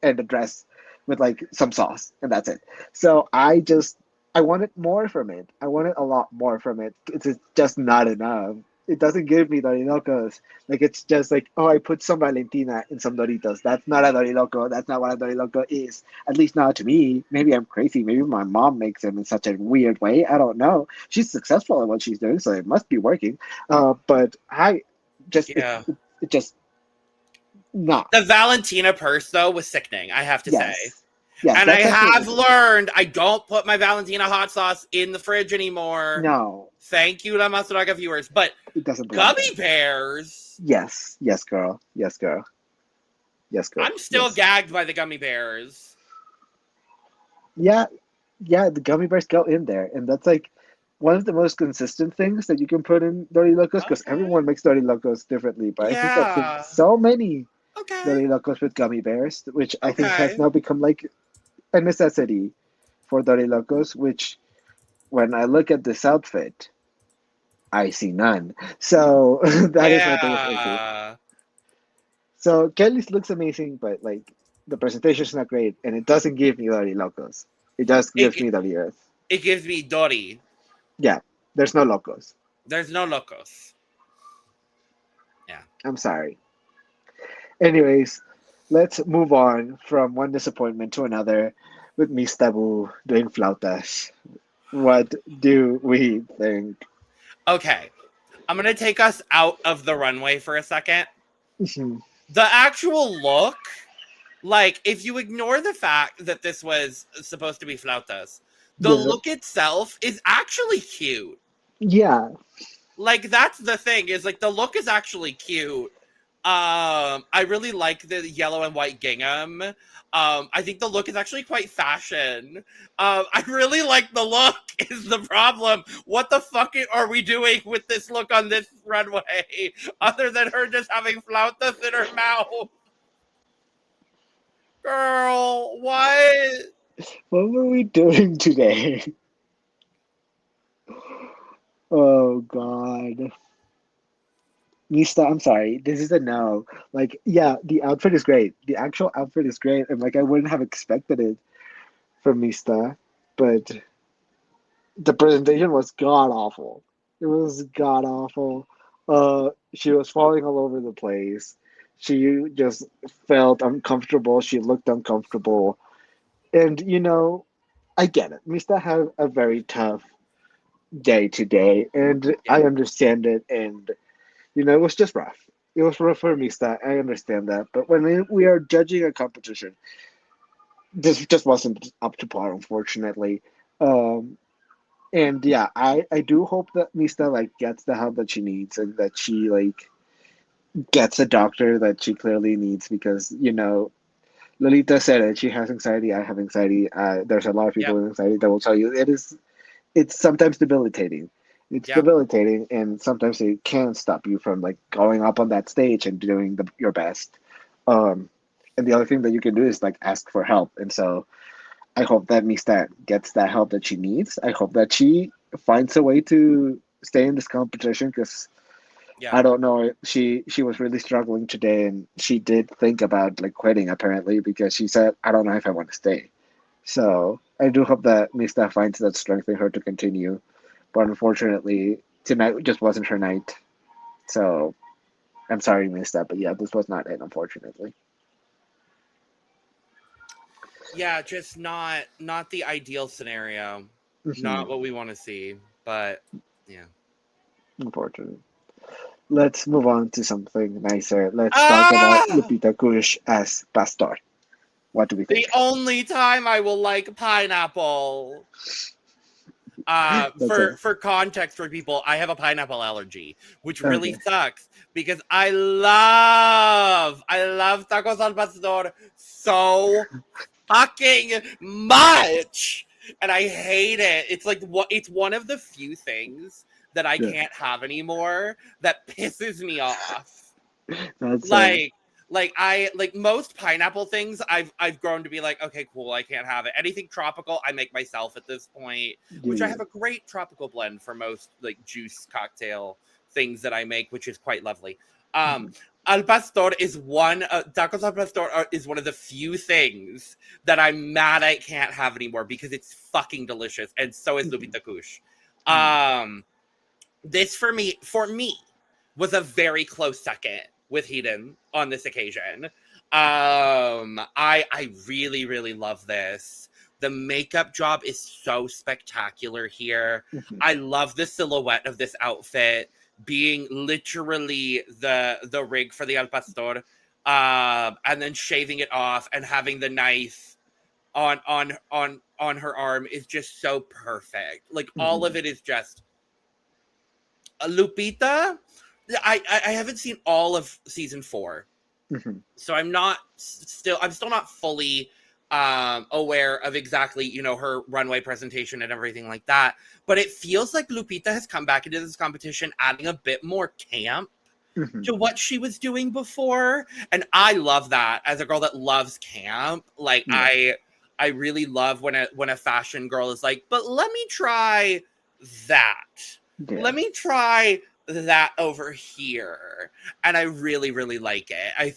and the dress with like some sauce, and that's it. So I wanted more from it. I wanted a lot more from it. It's just not enough. It doesn't give me Dorilocos. Like it's just like, oh, I put some Valentina in some Doritos. That's not a Doriloco. That's not what a Doriloco is. At least not to me. Maybe I'm crazy. Maybe my mom makes them in such a weird way. I don't know. She's successful at what she's doing, so it must be working. But I just it just not. The Valentina purse though was sickening, I have to say. Yes, and I have learned I don't put my Valentina hot sauce in the fridge anymore. No. Thank you, La Masuraga viewers. But it doesn't gummy bears. Yes, girl. Yes, girl. I'm still gagged by the gummy bears. Yeah, the gummy bears go in there, and that's like one of the most consistent things that you can put in Dorilocos because everyone makes Dorilocos differently. But I think I've seen so many Dorilocos with gummy bears, which I think has now become like a necessity for Dorilocos, which when I look at this outfit, I see none. So that is my biggest issue. So Kyliezz looks amazing, but like the presentation is not great, and it doesn't give me Dorilocos. It just gives me Doritos. It gives me Dori. Yeah, there's no locos. There's no locos. Yeah. I'm sorry. Anyways, let's move on from one disappointment to another. with Mista Boo doing flautas. What do we think? Okay, I'm gonna take us out of the runway for a second. Mhm. The actual look, like, if you ignore the fact that this was supposed to be flautas, the Yeah. look itself is actually cute. Yeah. Like, that's the thing, is like the look is actually cute. I really like the yellow and white gingham. I think the look is actually quite fashion. I really like the look is the problem. What the fuck are we doing with this look on this runway? Other than her just having flautas in her mouth. Girl, what? What were we doing today? Oh God. Mista, I'm sorry. This is a no. Like, yeah, the outfit is great. The actual outfit is great, and like I wouldn't have expected it from Mista, but the presentation was god awful. It was god awful. She was falling all over the place. She just felt uncomfortable. She looked uncomfortable. And I get it. Mista had a very tough day today, and Yeah, I understand it. And it was just rough. It was rough for Mista. I understand that. But when we are judging a competition, this just wasn't up to par, unfortunately. Um, And yeah, I do hope that Mista like gets the help that she needs and that she like gets a doctor that she clearly needs because Lolita said it. She has anxiety. I have anxiety. There's a lot of people yep, with anxiety that will tell you it's sometimes debilitating. It's yep, debilitating, and sometimes it can stop you from like going up on that stage and doing your best. Um, and the other thing that you can do is like ask for help. And so I hope that Mista gets that help that she needs. I hope that she finds a way to stay in this competition because yep. I don't know. She was really struggling today, and she did think about like quitting apparently because she said, "I don't know if I want to stay." So I do hope that Mista finds that strength in her to continue. But unfortunately, tonight just wasn't her night. So I'm sorry, Mista, but yeah, this was not it. Unfortunately. Yeah, just not the ideal scenario. Hmm. Not what we want to see, but yeah. Unfortunately. Let's move on to something nicer. Let's talk about Ah! Lupita Kush as Pastor. What do we The think? only time I will like pineapple. That's For context for people, I have a pineapple allergy, which really okay. sucks because I love tacos al pastor so fucking much, and I hate it. It's like it's one of the few things that I Yeah, can't have anymore that pisses me off. that's like like most pineapple things I've grown to be like, okay, cool, I can't have it. Anything tropical I make myself at this point, which I yeah, have a great tropical blend for most like juice cocktail things that I make, which is quite lovely. um mhm, Al pastor is tacos al pastor is one of the few things that I'm mad I can't have anymore because it's fucking delicious, and so is mhm, Lupita Kush. mhm, um this for me was a very close second with Hedon on this occasion. I really really love this. The makeup job is so spectacular here. mhm, I love the silhouette of this outfit being literally the rig for the al pastor, and then shaving it off and having the knife on her arm is just so perfect. Like all of mhm, it is just Lupita. I haven't seen all of season 4, mhm, so I'm still not fully aware of exactly her runway presentation and everything like that. But it feels like Lupita has come back into this competition, adding a bit more camp mhm. to what she was doing before, and I love that as a girl that loves camp. Like Yeah, I really love when a fashion girl is like, but let me try that. yeah, Let me try that over here. And I really, really like it. I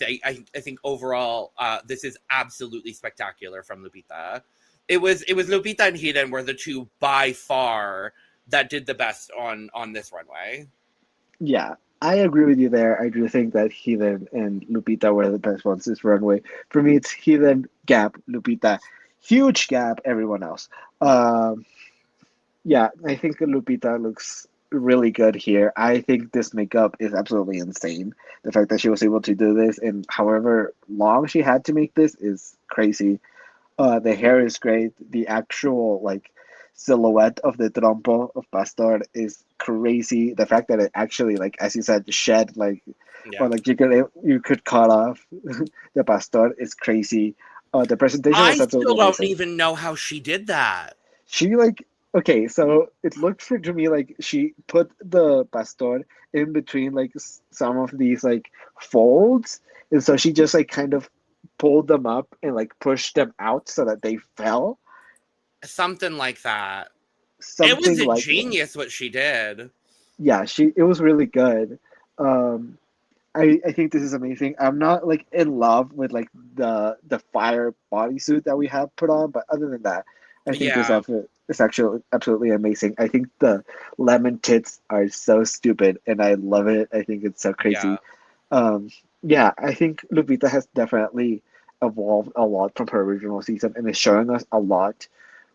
think overall, this is absolutely spectacular from Lupita. It was Lupita and Hiden were the two by far that did the best on this runway. yeah. I agree with you there. I do think that Heathen and Lupita were the best ones this runway. For me, it's Heathen, Gap, Lupita, huge gap. Everyone else. Um, yeah, I think Lupita looks really good here. I think this makeup is absolutely insane. The fact that she was able to do this and however long she had to make this is crazy. The hair is great. The actual like silhouette of the trompo of Pastor is crazy. The fact that it actually like as you said shed like or Yeah. like you could cut off the Pastor is crazy. The presentation I was still absolutely don't amazing. even know how she did that. She like okay, so it looked for to me like she put the pastor in between like some of these like folds, and so she just like kind of pulled them up and like pushed them out so that they fell, Something like that. It was something like that. ingenious what she did. Yeah, she it was really good. Um, I think this is amazing. I'm not like in love with like the fire bodysuit that we have put on, but other than that, I think this Yeah. outfit is actually absolutely amazing. I think the lemon tits are so stupid, and I love it. I think it's so Yeah. crazy. Um, yeah, I think Lupita has definitely evolved a lot from her original season and is showing us a lot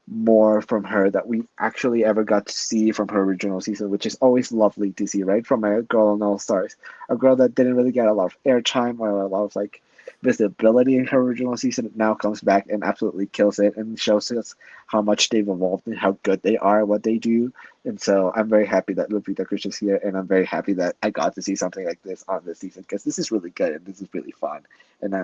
more from her that we actually ever got to see from her original season, which is always lovely to see, right? From a girl on All Stars, a girl that didn't really get a lot of airtime or a lot of like visibility in her original season, now comes back and absolutely kills it and shows us how much they've evolved and how good they are, what they do. And so I'm very happy that Lupita Kush is here, and I'm very happy that I got to see something like this on this season because this is really good and this is really fun. And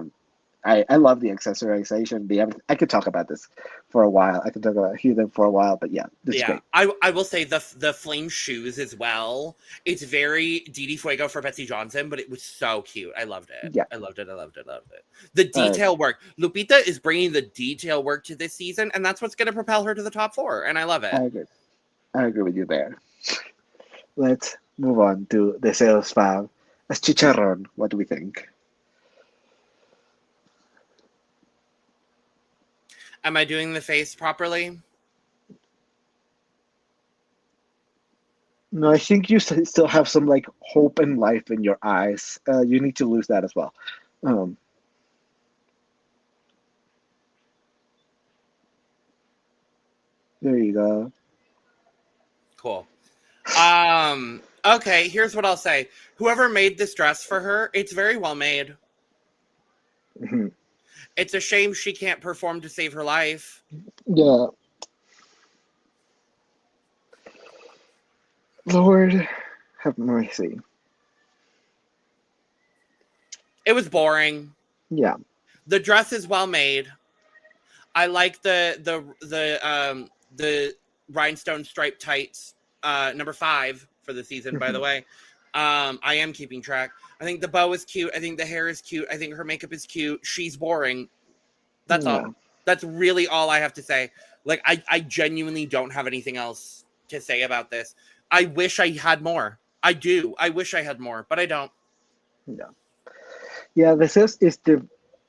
I love the accessorization. I could talk about this for a while. I could talk about Heathen for a while, but yeah, this is Yeah, great. I will say the flame shoes as well. It's very Didi Fuego for Betsy Johnson, but it was so cute. I loved it. Yeah, I loved it. I loved it. I loved it. The uh, detail work. Lupita is bringing the detail work to this season, and that's what's going to propel her to the top four. And I love I it. agree. I agree with you there. Let's move on to Deseos Fab. As Chicharron, what do we think? Am I doing the face properly? No, I think you still have some like hope and life in your eyes. You need to lose that as well. Um, there you go. Cool. Okay, here's what I'll say. Whoever made this dress for her, it's very well made. Mhm. It's a shame she can't perform to save her life. Yeah, Lord have mercy. It was boring. Yeah. The dress is well made. I like the rhinestone striped tights, number 5 for the season, by the Mhm. way. I am keeping track. I think the bow is cute. I think the hair is cute. I think her makeup is cute. She's boring. That's all. Yeah. That's really all I have to say. Like I genuinely don't have anything else to say about this. I wish I had more. I do. I wish I had more, but I don't. Yeah. Yeah,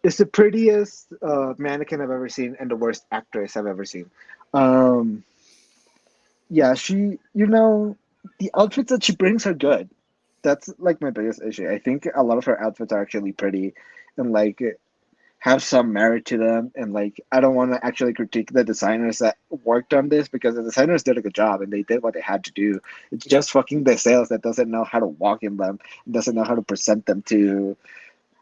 is the prettiest mannequin I've ever seen and the worst actress I've ever seen. Um, yeah, the outfits that she brings are good. That's like my biggest issue. I think a lot of her outfits are actually pretty and like have some merit to them. And like, I don't want to actually critique the designers that worked on this because the designers did a good job and they did what they had to do. It's Yep. just fucking the sales that doesn't know how to walk in them, doesn't know how to present them to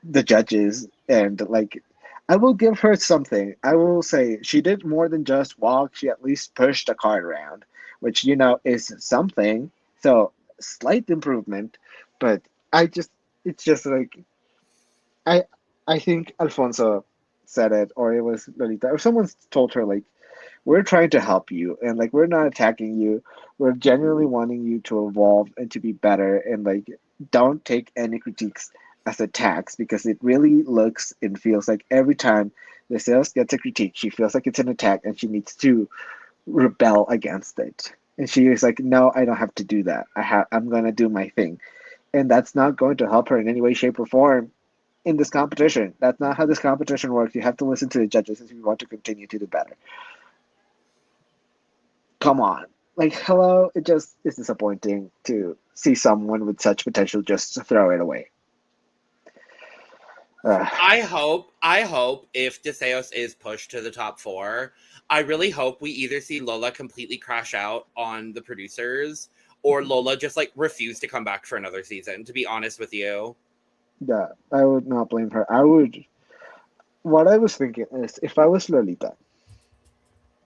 the judges. And like, I will give her something. I will say she did more than just walk. She at least pushed the cart around, which is something. So slight improvement, but I just it's just like I I think Alfonso said it, or it was Lolita, or someone told her like we're trying to help you and like we're not attacking you. We're genuinely wanting you to evolve and to be better and like don't take any critiques as attacks because it really looks and feels like every time the sales gets a critique, she feels like it's an attack and she needs to rebel against it. And she is like, no, I don't have to do that. I'm gonna do my thing. And that's not going to help her in any way, shape, or form in this competition. That's not how this competition works. You have to listen to the judges if you want to continue to do better. Come on. Like, hello, it just is disappointing to see someone with such potential just throw it away. I hope if Deseos is pushed to the top 4, I really hope we either see Lola completely crash out on the producers or Lola just like refuse to come back for another season, to be honest with you. Yeah, I would not blame her. What I was thinking is if I was Lolita,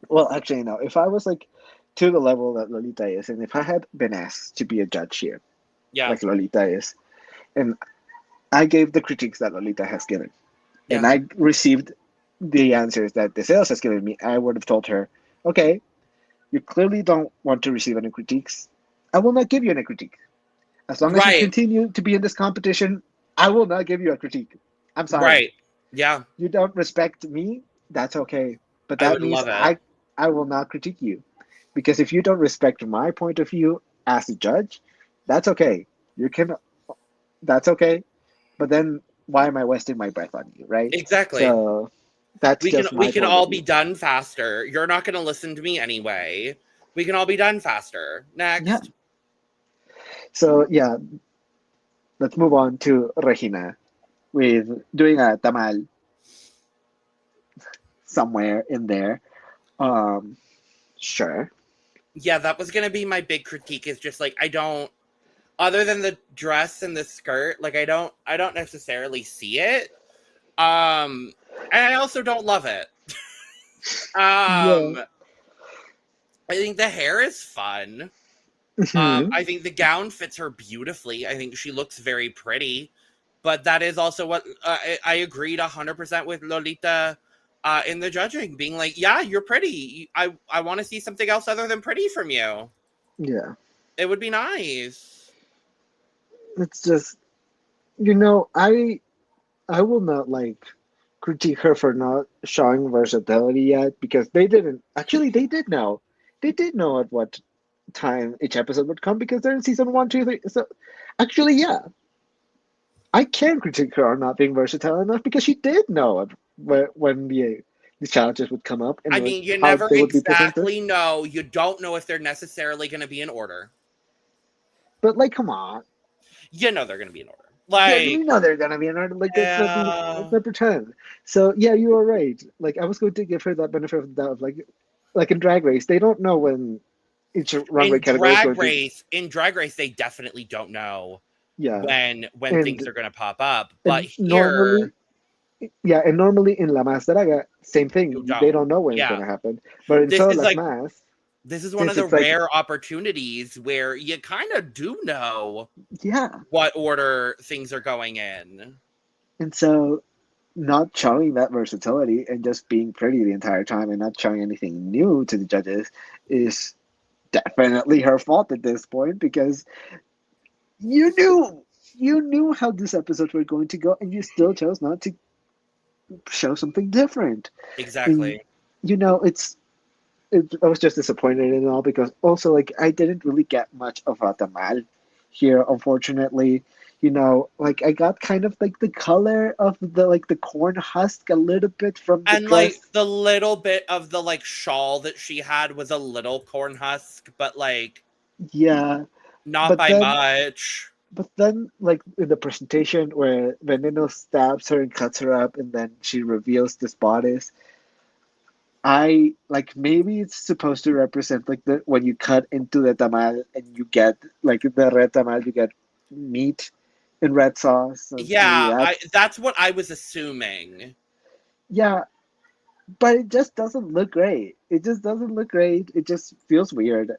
well, actually, no, if I was like to the level that Lolita is, and if I had been asked to be a judge here, Yeah. like Lolita is, and I gave the critiques that Lolita has given, and Yeah. I received the answers that the sales has given me, I would have told her, okay, you clearly don't want to receive any critiques. I will not give you any critique. As long as you Right. continue to be in this competition, I will not give you a critique. I'm sorry. Right. Yeah. You don't respect me, that's okay. But I that would means love it. I will not critique you. Because if you don't respect my point of view as a judge, that's okay. You can that's okay. But then why am I wasting my breath on you, right? Exactly. So that's just We my can point of all be view. done faster. You're not going to listen to me anyway. We can all be done faster. Yeah. Next. So yeah, let's move on to Regina with doing a tamal somewhere in there. Um, sure. Yeah, that was going to be my big critique is just like I don't other than the dress and the skirt, like I don't necessarily see it. And I also don't love it. Yeah. I think the hair is fun. Mhm. I think the gown fits her beautifully. I think she looks very pretty. But that is also what I agreed 100% with Lolita in the judging, being like, yeah, you're pretty. I want to see something else other than pretty from you. Yeah. It would be nice. It's just I will not like critique her for not showing versatility yet because they did know. They did know at what time each episode would come because they're in season one, two, three. So actually, yeah, I can critique her on not being versatile enough because she did know it when the challenges would come up and I mean, you how never they would be presented. exactly know. You don't know if they're necessarily going to be in order. But like, come on, You know they're going to be in order. yeah, Like, we know they're gonna be in order. Like, let's yeah. not pretend. So yeah, you are right. Like, I was going to give her that benefit of the doubt. Like in Drag Race, they don't know when each runway category is going to. In Drag Race, they definitely don't know Yeah, when things and are going to pop up. But and here, normally, yeah, and normally in La Mas Draga, same you thing. They don't. don't know when it's Yeah. gonna happen. But in This Solo is Las like Mas, this is one of since the it's like, rare opportunities where you kind of do know yeah, what order things are going in. and so not showing that versatility and just being pretty the entire time and not showing anything new to the judges is definitely her fault at this point because you knew how this episode were going to go and you still chose not to show something different. And Exactly. I was just disappointed in it all because also like I didn't really get much of a tamal here, unfortunately. Like I got kind of like the color of the corn husk a little bit from the And like dress. the little bit of the like shawl that she had was a little corn husk, but like Yeah, not but by then much. like in the presentation where Veneno stabs her and cuts her up, and then she reveals this bodice. I like maybe it's supposed to represent like the when you cut into the tamal and you get like the red tamal, you get meat in red sauce. So maybe Yeah, that's that's what I was assuming. yeah, but it just doesn't look great. It just doesn't look great. It just feels weird.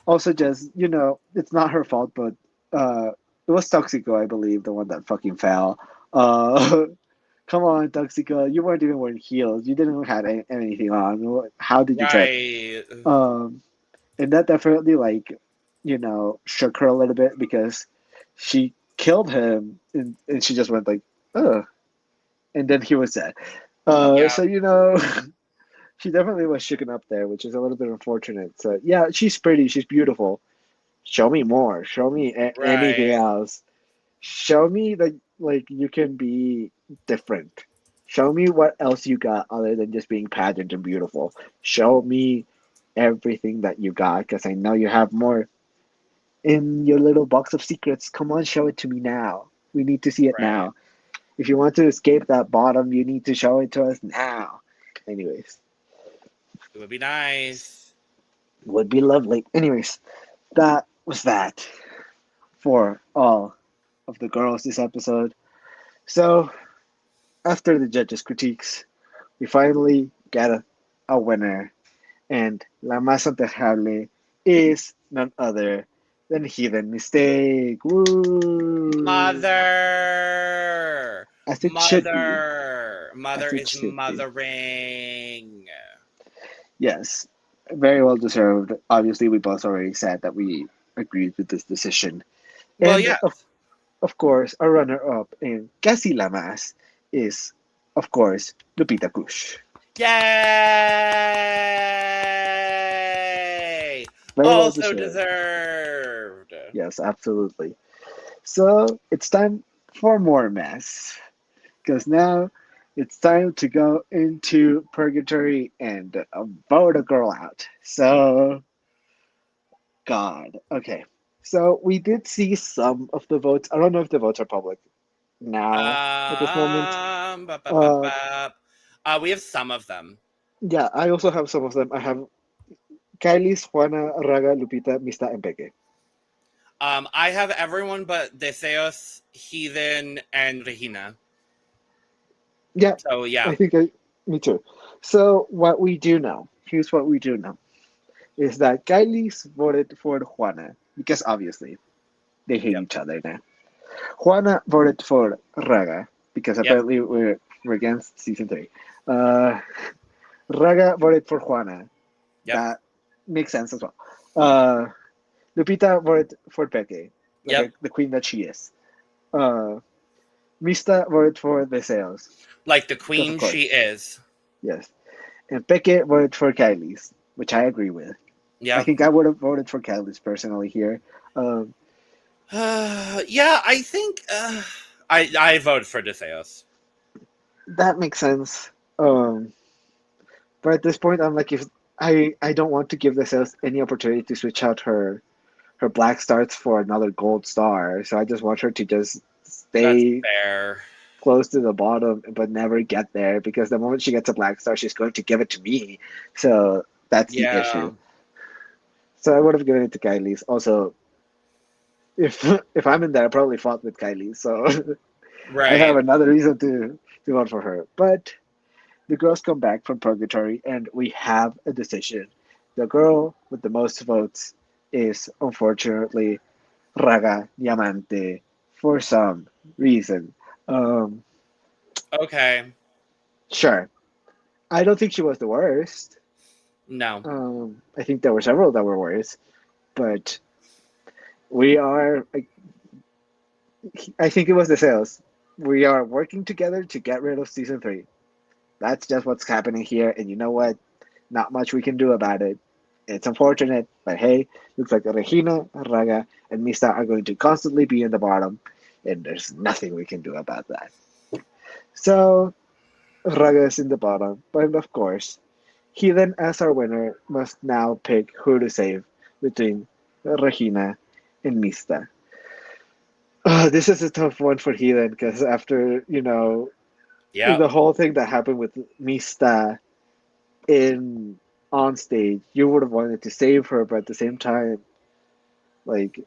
Also, just it's not her fault, but it was Toxico, I believe, the one that fucking fell. Uh, Come on, Toxico, you weren't even wearing heels. You didn't have anything on. How did you trip? Right. Um, and that definitely shook her a little bit because she killed him and she just went like, oh, and then he was dead. Yeah. So she definitely was shooken up there, which is a little bit unfortunate. So yeah, she's pretty, she's beautiful. Show me more. Show me anything Right. else. Show me that like you can be different. Show me what else you got other than just being pageant and beautiful. Show me everything that you got because I know you have more in your little box of secrets. Come on, show it to me now. We need to see it Right. now. If you want to escape that bottom, you need to show it to us now. Anyways, It would be nice. would be lovely. Anyways, that was that for all of the girls this episode. So, after the judges' critiques, we finally get a winner, and La Más Antejable is none other than Hidden Mistake. Woo! Mother! As it should be. Mother As it is should be. mothering. Yes, very well deserved. Obviously, we both already said that we agreed with this decision. Well, And yes. of course, a runner-up in Casi La Más is, of course, Lupita Kush. Yay! Very well Also deserved. deserved. Yes, absolutely. So it's time for more mess. Because now it's time to go into Purgatory and vote a girl out. So, God. Okay. So we did see some of the votes. I don't know if the votes are public now at this moment. Ba, ba, ba, Uh, ba. We have some of them. yeah, I also have some of them. I have Kyliezz, Juana, Raga, Lupita, Mista, and Peke. I have everyone but Deseos, Heathen, and Regina. Yeah, So yeah. I think me too. So what we do know, here's what we do know, is that Kyliezz voted for Juana because obviously they hate Yep. each other now. Juana voted for Raga because Yep. apparently we're against season 3. Raga voted for Juana. Yep. That makes sense as well. Lupita voted for Peke, like Yep. the queen that she is. Mista voted for Deseos. Like the Because of queen course, she is. yes. And Peke voted for Kyliezz, which I agree with. I Yep. think I would have voted for Kyliezz personally here. Yeah, I think I voted for Deseos. That makes sense. But at this point, I'm like, if I don't want to give Deseos any opportunity to switch out her black stars for another gold star, so I just want her to just That's stay fair. close to the bottom but never get there because the moment she gets a black star, she's going to give it to me. So that's the Yeah. issue. So I would have given it to Kyliezz. Also, if I'm in there, I probably fought with Kyliezz, so Right. I have another reason to vote for her. But the girls come back from Purgatory, and we have a decision. The girl with the most votes is unfortunately Raga Diamante for some reason. Um, Okay. sure, I don't think she was the worst. No. I think there were several that were worse, but we are. I think it was the sales. We are working together to get rid of season 3. That's just what's happening here, and you know what? Not much we can do about it. It's unfortunate, but hey, looks like Regina, Raga, and Mista are going to constantly be in the bottom, and there's nothing we can do about that. So, Raga is in the bottom, but of course, he then, as our winner, must now pick who to save between Regina and Mista. This is a tough one for Heathen because after, Yep. the whole thing that happened with Mista in on stage, you would have wanted to save her, but at the same time, like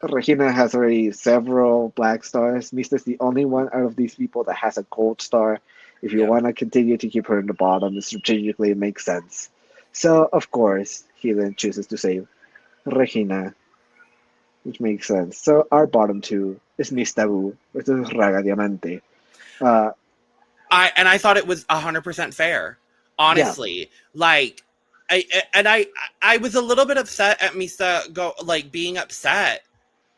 Regina has already several black stars. Mista's the only one out of these people that has a gold star. If you Yep. want to continue to keep her in the bottom, strategically it makes sense. So of course he then chooses to save Regina, which makes sense. So our bottom two is Mista Boo versus Raga Diamante. I thought it was 100% fair. Honestly, like, I was a little bit upset at Mista being upset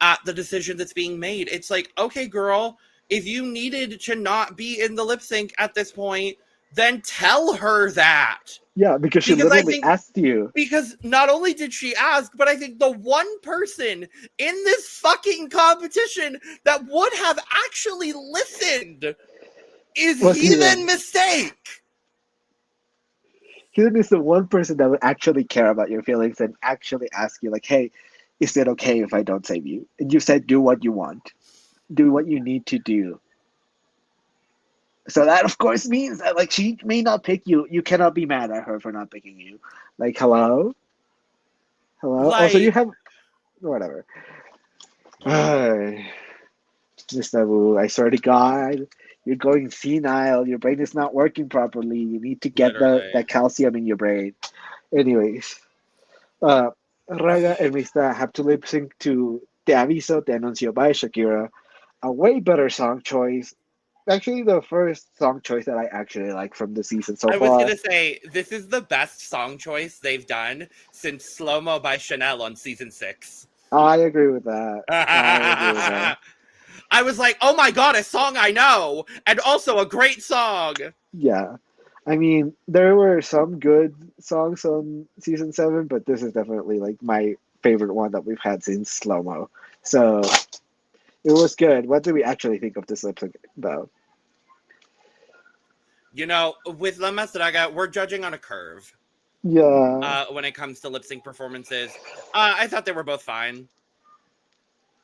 at the decision that's being made. It's like, okay, girl, if you needed to not be in the lip sync at this point, then tell her that. Yeah, because she Because I literally think asked you. because not only did she ask, but I think the one person in this fucking competition that would have actually listened is Was Heathen Mistake. Heathen is the one person that would actually care about your feelings and actually ask you, like, hey, is it okay if I don't save you? And you said, do what you want. do what you need to do. So that of course means that like she may not pick you. You cannot be mad at her for not picking you. Like hello, hello. Also, you Like, have whatever. Mista Boo, I swear to God, you're going senile. Your brain is not working properly. You need to get literally. that calcium in your brain. Anyways, Raga and Mista have to lip sync to Te Aviso, Te Anuncio by Shakira. A way better song choice. Actually, the first song choice that I actually like from the season so I was far. gonna say this is the best song choice they've done since Slow Mo by Chanel on season 6. I agree with that. I agree with that. I was like, oh my god, a song I know, and also a great song. Yeah. I mean, there were some good songs on season 7, but this is definitely like my favorite one that we've had since Slow Mo. So it was good. What do we actually think of this lip sync, though? You know, with La Más Draga, we're judging on a curve. Yeah. When it comes to lip sync performances, I thought they were both fine.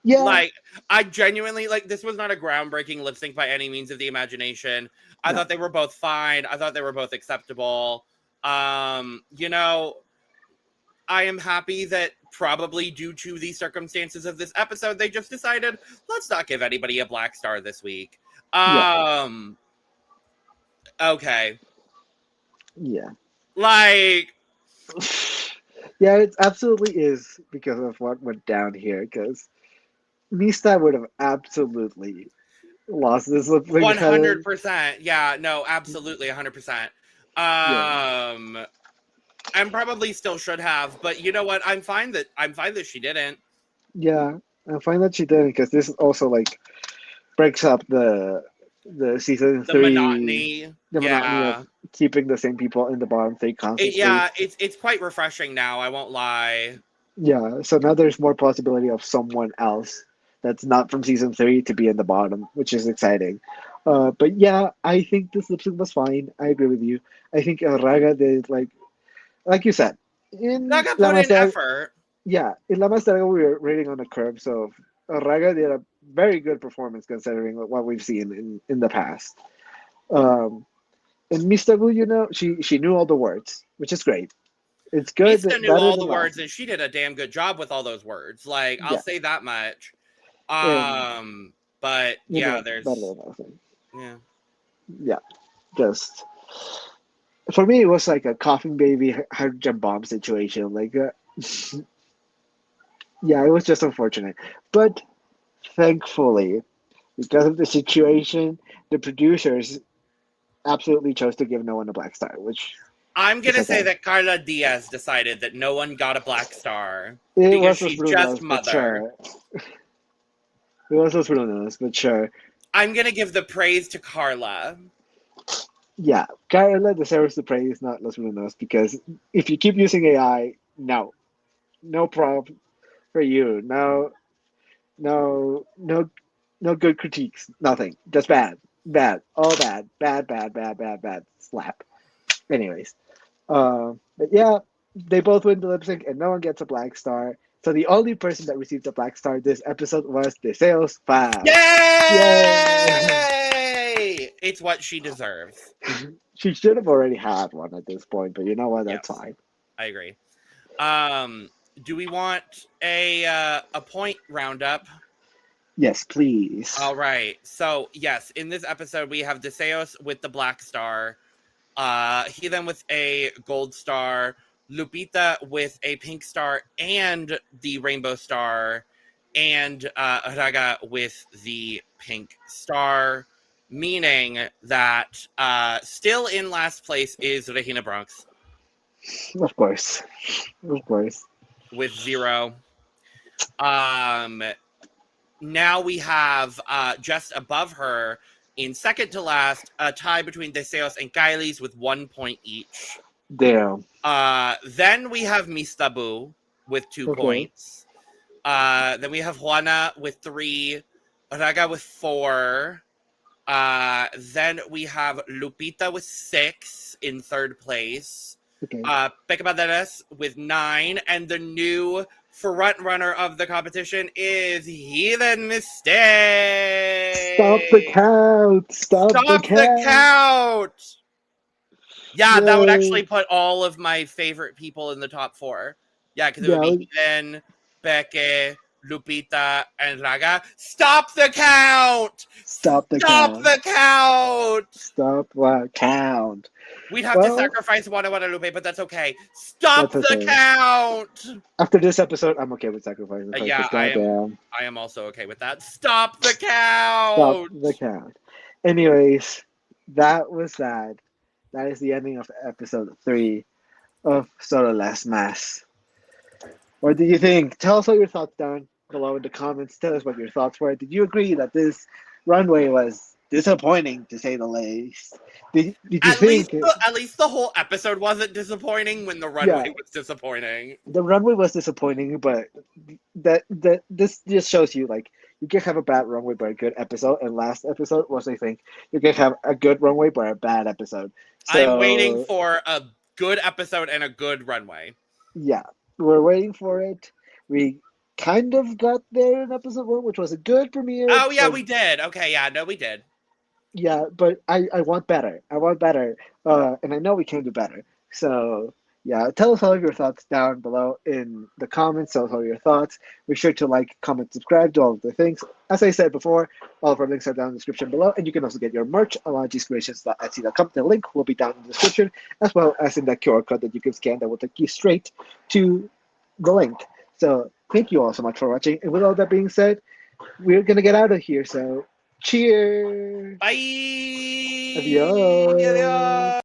Yeah. Like, I genuinely like this was not a groundbreaking lip sync by any means of the imagination. I thought they were both fine. I thought they were both acceptable. You know, I am happy that probably due to the circumstances of this episode, they just decided let's not give anybody a black star this week. Okay. Yeah. Like, Yeah, it absolutely is because of what went down here. Because Mista would have absolutely lost this lip sync. 100%. Yeah, no, absolutely 100%. Yeah. And probably still should have, but you know what? I'm fine that she didn't. Yeah, I find that she didn't because this also like breaks up the season The 3, monotony. the monotony of Yeah. keeping the same people in the bottom 3 constantly. It's quite refreshing now, I won't lie. Yeah, so now there's more possibility of someone else that's not from season 3 to be in the bottom, which is exciting. But yeah, I think this lip sync was fine. I agree with you. I think Raga did like you said in Draga La put in Master. effort. Yeah, in La Master we were rating on a curve, so Raga did a very good performance considering what we've seen in the past. Um, and Mista Boo, she knew all the words, which is great. It's good, Mista knew better all than the last. words, and she did a damn good job with all those words. Like, I'll Yeah, say that much. and But yeah, better there's than last. yeah. Yeah, just for me, it was like a coughing baby hydrogen bomb situation. Yeah, it was just unfortunate, but thankfully, because of the situation, the producers absolutely chose to give no one a black star, which I'm is gonna say okay. that Carla Diaz decided that no one got a black star It because was Los she's just Brunos, but mother. sure. It was Los Brunos, but sure. I'm gonna give the praise to Carla. Yeah, Carla deserves the praise, not Los Brunos, because if you keep using AI, no problem for you. No good critiques. Nothing. Just bad, all bad. Slap. Anyways, but yeah, they both win the lip sync, and no one gets a black star. So the only person that received a black star this episode was Deseos Fab. Yay! Yay! It's what she deserves. She should have already had one at this point, but you know what? That's Yes, fine. I agree. Do we want a point roundup? Yes, please. All right. So yes, in this episode we have Deseos with the black star, he then with a gold star, Lupita with a pink star and the rainbow star, and Raga with the pink star, meaning that still in last place is Regina Bronx Of course. Of course. with 0. Now we have just above her in second to last a tie between Deseos and Kyliezz with 1 point each. Damn. Then we have Mista Boo with 2 Okay. points. Then we have Juana with 3, Raga with 4. Then we have Lupita with 6 in third place. Okay. Peke Balderas with 9, and the new front runner of the competition is Heathen Mistake. Stop the count. Stop the count. Yeah, that would actually put all of my favorite people in the top 4. Yeah, because it would be Heathen, Peke, Lupita, and Raga. Stop the count! Stop the count! Stop the count! We'd have to sacrifice Juana Guadalupe, but that's okay. Stop the count! After this episode, I'm okay with sacrificing. Yeah, I am also okay with that. Stop the count! Stop the count. Anyways, that was that. That is the ending of episode 3 of Solo Last Mass. What do you think? Tell us all your thoughts down below in the comments. Tell us what your thoughts were. Did you agree that this runway was disappointing, to say the least? Did you think... At least the whole episode wasn't disappointing when the runway was disappointing. The runway was disappointing, but this just shows you, like, you can have a bad runway but a good episode, and last episode was, I think, you can have a good runway but a bad episode. So, I'm waiting for a good episode and a good runway. Yeah, we're waiting for it. We kind of got there in episode 1, which was a good premiere. Oh, yeah, we did. Okay, yeah, no, we did. Yeah, but I want better. I want better. And I know we can do better. So, yeah, tell us all of your thoughts down below in the comments. Tell us all your thoughts. Be sure to like, comment, subscribe, do all of the things. As I said before, all of our links are down in the description below. And you can also get your merch on longcreations.etsy.com. The link will be down in the description, as well as in that QR code that you can scan that will take you straight to the link. So, thank you all so much for watching. And with all that being said, we're going to get out of here. So, cheers. Bye. Adios. Adios.